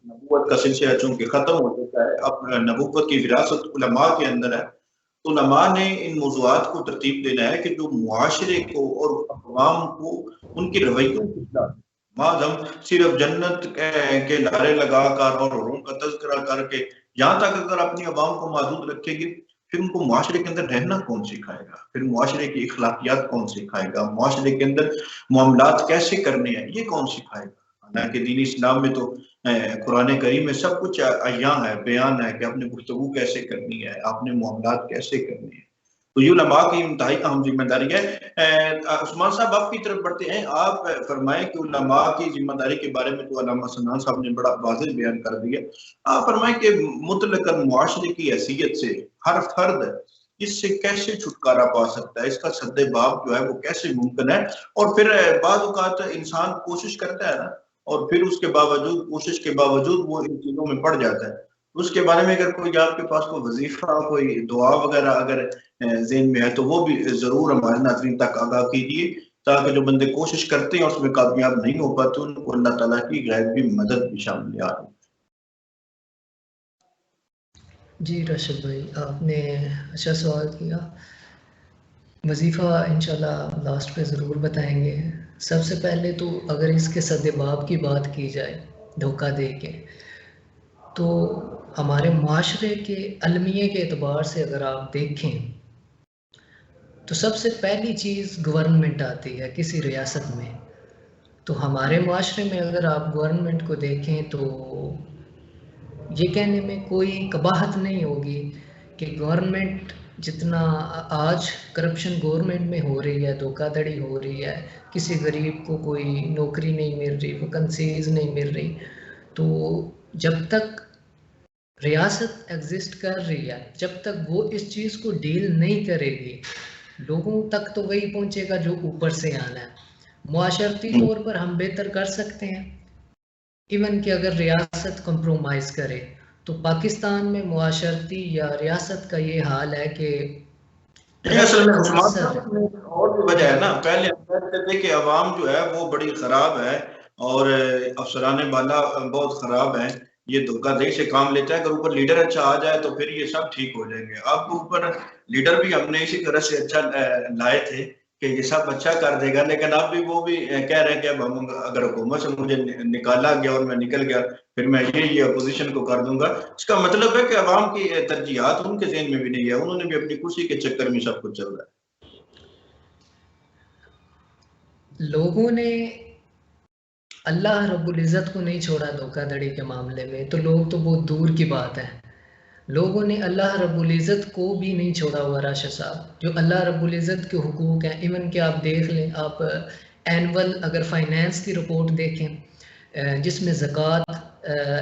نبوت کا سلسلہ چونکہ ختم ہو چکا ہے، اب نبوت کی وراثت علماء کے اندر ہے، تو علماء نے ان موضوعات کو ترتیب دینا ہے کہ جو معاشرے کو اور عوام کو ان کے رویوں کی اصلاح، ہم صرف جنت کے نعرے لگا کر اور حوروں کا تذکرہ کر کے یہاں تک اگر اپنی عوام کو محدود رکھے گی، پھر ان کو معاشرے کے اندر رہنا کون سکھائے گا؟ پھر معاشرے کی اخلاقیات کون سکھائے گا؟ معاشرے کے اندر معاملات کیسے کرنے ہیں یہ کون سکھائے گا؟ حالانکہ دین اسلام میں تو قرآن کریم میں سب کچھ عیاں ہے، بیان ہے کہ آپ نے گفتگو کیسے کرنی ہے، آپ نے معاملات کیسے کرنے ہیں۔ تو یہ علماء کی انتہائی اہم ذمہ داری ہے۔ عثمان صاحب آپ کی طرف بڑھتے ہیں، آپ فرمائیں کہ علماء کی ذمہ داری کے بارے میں تو علامہ سنان صاحب نے بڑا واضح بیان کر دیا۔ آپ فرمائیں کہ مطلقاً معاشرے کی حیثیت سے ہر فرد اس سے کیسے چھٹکارا پا سکتا ہے، اس کا سد باب جو ہے وہ کیسے ممکن ہے؟ اور پھر بعض اوقات انسان کوشش کرتا ہے نا، اور پھر اس کے باوجود، کوشش کے باوجود وہ ان چیزوں میں پڑ جاتا ہے۔ اس کے بارے میں اگر کوئی آپ کے پاس کوئی وظیفہ، کوئی دعا وغیرہ اگر ذہن میں ہے تو وہ بھی ضرور ہمارے ناظرین تک آگاہ کیجیے، تاکہ جو بندے کوشش کرتے ہیں اور اس میں کامیاب نہیں ہو پاتے ان کو اللہ تعالیٰ کی غیبی مدد بھی شامل آ رہی ہے۔ جی راشد بھائی، آپ نے اچھا سوال کیا۔ وظیفہ انشاءاللہ لاسٹ پہ ضرور بتائیں گے۔ سب سے پہلے تو اگر اس کے سد باب کی بات کی جائے دھوکہ دے کے، تو ہمارے معاشرے کے المیے کے اعتبار سے اگر آپ دیکھیں تو سب سے پہلی چیز گورنمنٹ آتی ہے کسی ریاست میں۔ تو ہمارے معاشرے میں اگر آپ گورنمنٹ کو دیکھیں تو یہ کہنے میں کوئی قباحت نہیں ہوگی کہ گورنمنٹ جتنا آج کرپشن گورنمنٹ میں ہو رہی ہے، دھوکہ دھڑی ہو رہی ہے، کسی غریب کو کوئی نوکری نہیں مل رہی، ویکنسیز نہیں مل رہی، تو جب تک ریاست ایگزسٹ کر رہی ہے، جب تک وہ اس چیز کو ڈیل نہیں کرے گی، لوگوں تک تو وہی پہنچے گا جو اوپر سے آنا ہے۔ معاشرتی طور پر ہم بہتر کر سکتے ہیں، ایون کہ اگر ریاست کمپرومائز کرے، تو پاکستان میں معاشرتی یا ریاست کا یہ حال ہے کہ اصل میں اور بھی وجہ ہے نا، پہلے ہم کہتے تھے کہ عوام جو ہے وہ بڑی خراب ہے اور افسران بالا بہت خراب ہیں، یہ دھوکہ دہی سے کام لیتا ہے، اگر اوپر لیڈر اچھا آ جائے تو پھر یہ سب ٹھیک ہو جائیں گے۔ اب اوپر لیڈر بھی ہم نے اسی طرح سے اچھا لائے تھے کہ یہ سب اچھا کر دے گا، لیکن اب بھی وہ بھی کہہ رہے ہیں کہ اب ہم اگر حکومت سے مجھے نکالا گیا اور میں نکل گیا پھر میں یہ اپوزیشن کو کر دوں گا۔ اس کا مطلب ہے کہ عوام کی ترجیحات ان کے ذہن میں بھی نہیں ہے، انہوں نے بھی اپنی کرسی کے چکر میں سب کچھ چل رہا ہے۔ لوگوں نے اللہ رب العزت کو نہیں چھوڑا دھوکہ دھڑی کے معاملے میں، تو لوگ تو بہت دور کی بات ہے، لوگوں نے اللہ رب العزت کو بھی نہیں چھوڑا ہوا۔ راشد صاحب، جو اللہ رب العزت کے حقوق ہیں، ایون کہ آپ دیکھ لیں، آپ اینول اگر فائنینس کی رپورٹ دیکھیں جس میں زکوٰۃ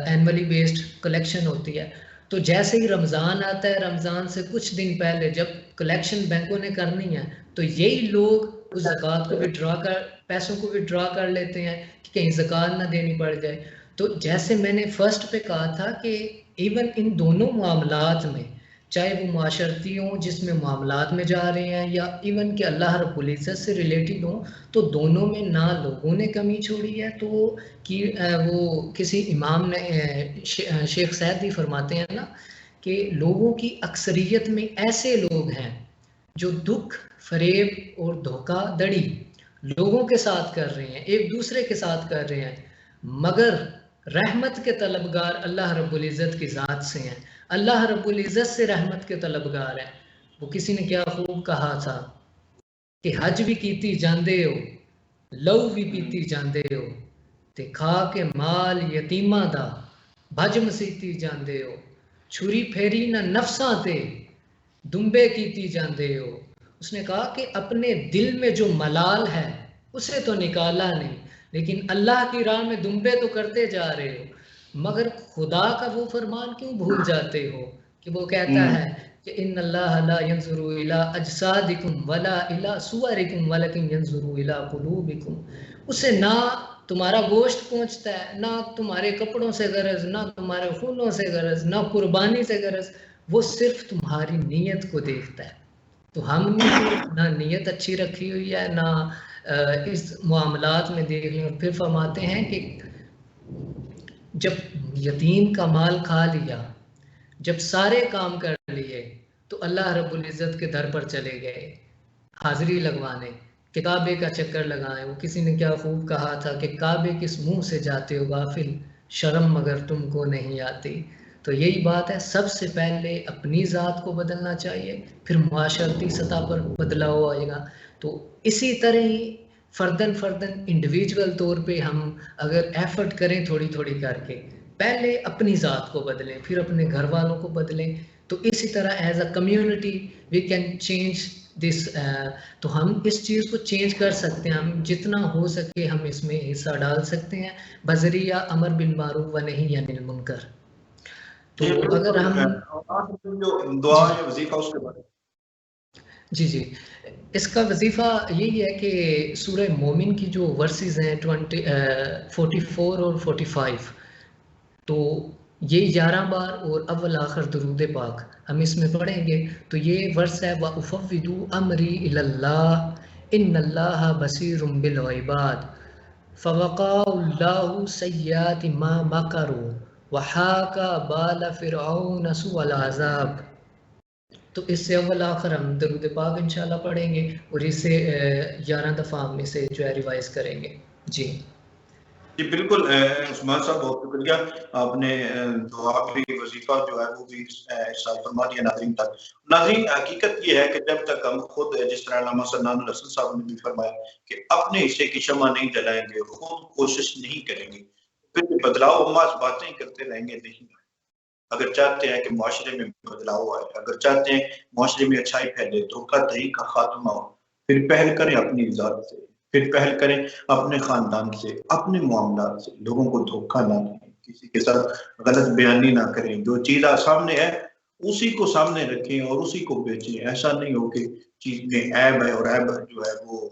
اینولی بیسڈ کلیکشن ہوتی ہے، تو جیسے ہی رمضان آتا ہے، رمضان سے کچھ دن پہلے جب کلیکشن بینکوں نے کرنی ہے تو یہی لوگ اس زکوٰۃ کو پیسوں کو وڈرا کر لیتے ہیں کہ کہیں زکوٰۃ نہ دینی پڑ جائے۔ تو جیسے میں نے فرسٹ پہ کہا تھا کہ ایون ان دونوں معاملات میں، چاہے وہ معاشرتی ہوں جس میں معاملات میں جا رہے ہیں، یا ایون کہ اللہ رب العزت سے ریلیٹڈ ہوں، تو دونوں میں نہ لوگوں نے کمی چھوڑی ہے۔ تو وہ کسی امام نے شیخ سعدی فرماتے ہیں نا کہ لوگوں کی اکثریت میں ایسے لوگ ہیں جو دکھ، فریب اور دھوکہ دڑی لوگوں کے ساتھ کر رہے ہیں، ایک دوسرے کے ساتھ کر رہے ہیں، مگر رحمت کے طلبگار اللہ رب العزت کی ذات سے ہیں، اللہ رب العزت سے رحمت کے طلبگار ہیں۔ وہ کسی نے کیا خوب کہا تھا کہ حج بھی کیتی جاندے ہو، لو بھی پیتی جاندے ہو، تے کھا کے مال یتیماں دا بھج مسیتی جاندے ہو، چھری پھیری نہ نفساں تے دمبے کیتی جاندے ہو۔ اس نے کہا کہ اپنے دل میں جو ملال ہے اسے تو نکالا نہیں، لیکن اللہ کی راہ میں دمبے تو کرتے جا رہے ہو، مگر خدا کا وہ فرمان کیوں بھول جاتے ہو کہ وہ کہتا ہے کہ ان اللہ لا ينظر الى اجسادکم ولا الى صورکم ولکن ينظر الى قلوبکم۔ اسے نہ تمہارا گوشت پہنچتا ہے، نہ تمہارے کپڑوں سے غرض، نہ تمہارے خونوں سے غرض، نہ قربانی سے غرض، وہ صرف تمہاری نیت کو دیکھتا ہے۔ تو ہم نے نہ نیت اچھی رکھی ہوئی ہے، نہ اس معاملات میں دیکھ لیں، اور پھر فرماتے ہیں کہ جب یتیم کا مال کھا لیا، جب سارے کام کر لیے، تو اللہ رب العزت کے در پر چلے گئے حاضری لگوانے کہ کعبے کا چکر لگائیں۔ وہ کسی نے کیا خوب کہا تھا کہ کعبے کس منہ سے جاتے ہو غافل، شرم مگر تم کو نہیں آتی۔ تو یہی بات ہے، سب سے پہلے اپنی ذات کو بدلنا چاہیے، پھر معاشرتی سطح پر بدلاؤ آئے گا۔ تو اسی طرح ہی فردن انڈیویجول طور پہ ہم اگر ایفرٹ کریں تھوڑی تھوڑی کر کے، پہلے اپنی ذات کو بدلیں، پھر اپنے گھر والوں کو بدلیں، تو اسی طرح as a community we can change this. تو ہم اس چیز کو چینج کر سکتے ہیں، ہم جتنا ہو سکے ہم اس میں حصہ ڈال سکتے ہیں بذریعہ امر بالمعروف و نہی عن المنکر۔ تو اگر ہم دعا یا وظیفہ اس کے بارے میں جی اس کا وظیفہ یہی ہے کہ سورہ مومن کی جو ورسز ہیں 44 اور 45، تو یہ 11 بار اور اول آخر درود پاک ہم اس میں پڑھیں گے۔ تو یہ ورس ہے وَأُفَوِّضُ أَمْرِي إِلَى اللَّهِ إِنَّ اللَّهَ بَصِيرٌ بِالْعِبَادِ فَوَقَاهُ اللَّهُ سَيِّئَاتِ مَا مَكَرُوا وَحَاقَ بَالَ فِرْعَوْنَ سُوءَ الْعَذَابِ۔ تو اس سے اول آخر ہم درود پاک انشاءاللہ پڑھیں گے، اور اسے 11 دفعہ ہم اسے جو ہے ریوائز کریں گے۔ جی جی بالکل عثمان صاحب، بہت شکریہ. آپ نے دعا بھی وظیفہ جو ہے وہ بھی ارسال فرما دیا ناظرین تک. ناظرین حقیقت یہ ہے کہ جب تک ہم خود جس طرح علامہ سنان الحسن صاحب نے بھی فرمایا کہ اپنے حصے کی شمع نہیں جلائیں گے، خود کوشش نہیں کریں گے، پھر بدلاؤ ہم باتیں کرتے رہیں گے نہیں. اگر چاہتے ہیں کہ معاشرے میں بدلاؤ آئے، اگر چاہتے ہیں معاشرے میں اچھائی پھیلے، دھوکہ دہی کا خاتمہ ہو، پھر پہل کریں اپنی ذات سے، پھر پہل کریں اپنے خاندان سے، اپنے معاملات سے. لوگوں کو دھوکہ نہ دیں، کسی کے ساتھ غلط بیانی نہ کریں. جو چیز سامنے ہے اسی کو سامنے رکھیں اور اسی کو بیچیں. ایسا نہیں ہو کہ چیز میں عیب ہے اور عیب جو ہے وہ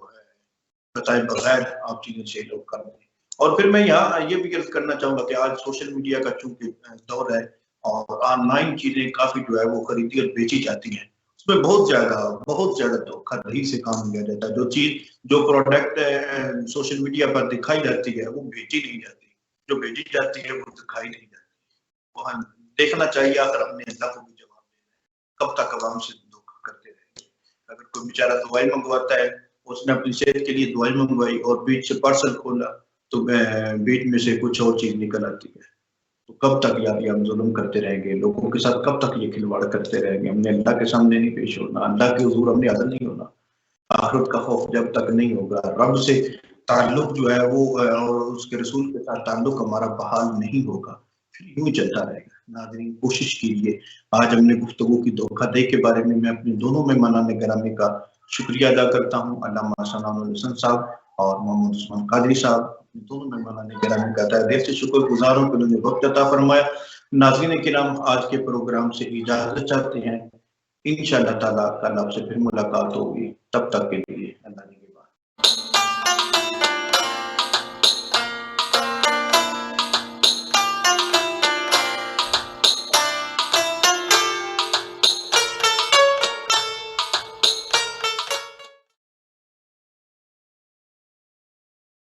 بتائے بغیر آپ چیزیں سے لوگ کر دیں. اور پھر میں یہاں یہ بھی عرض کرنا چاہوں گا کہ آج سوشل میڈیا کا چونکہ دور ہے اور آن لائن چیزیں کافی جو ہے وہ خریدی اور بیچی جاتی ہیں، اس میں بہت زیادہ دھوکہ دہی سے کام لیا جاتا ہے. جو پروڈکٹ سوشل میڈیا پر دکھائی جاتی ہے وہ بیچی نہیں جاتی، جو بیچی جاتی ہے وہ دکھائی نہیں جاتی. وہ دیکھنا چاہیے آخر اپنے اللہ کو بھی جواب دینا ہے. کب تک عوام سے دھوکہ کرتے رہیں گے؟ اگر کوئی بیچارہ دوائی منگواتا ہے، اس نے اپنی صحت کے لیے دوائی منگوائی اور بیچ سے پارسل کھولا تو بیچ میں سے کچھ اور چیز نکل آتی ہے. تو کب تک یہ ہم ظلم کرتے رہیں گے؟ لوگوں کے ساتھ کب تک یہ کھلواڑ کرتے رہیں گے؟ ہم نے اللہ کے سامنے نہیں پیش ہونا، اللہ کے حضور ہم نے حاضر نہیں ہونا. آخرت کا خوف جب تک نہیں ہوگا، رب سے تعلق جو ہے وہ اور اس کے رسول کے ساتھ تعلق ہمارا بحال نہیں ہوگا، پھر یوں چلتا رہے گا. ناظرین کوشش کیجیے. آج ہم نے گفتگو کی دھوکہ دہی کے بارے میں اپنے دونوں مہمانان گرامی کا شکریہ ادا کرتا ہوں، علامہ سنان الحسن صاحب اور محمد عثمان قادری صاحب. دونوں مہمانان گرامی کا تہہ دل سے شکر گزار ہوں کہ انہوں نے وقت عطا فرمایا. ناظرین کرام آج کے پروگرام سے اجازت چاہتے ہیں. انشاءاللہ تعالیٰ کل آپ سے پھر ملاقات ہوگی. تب تک کے لیے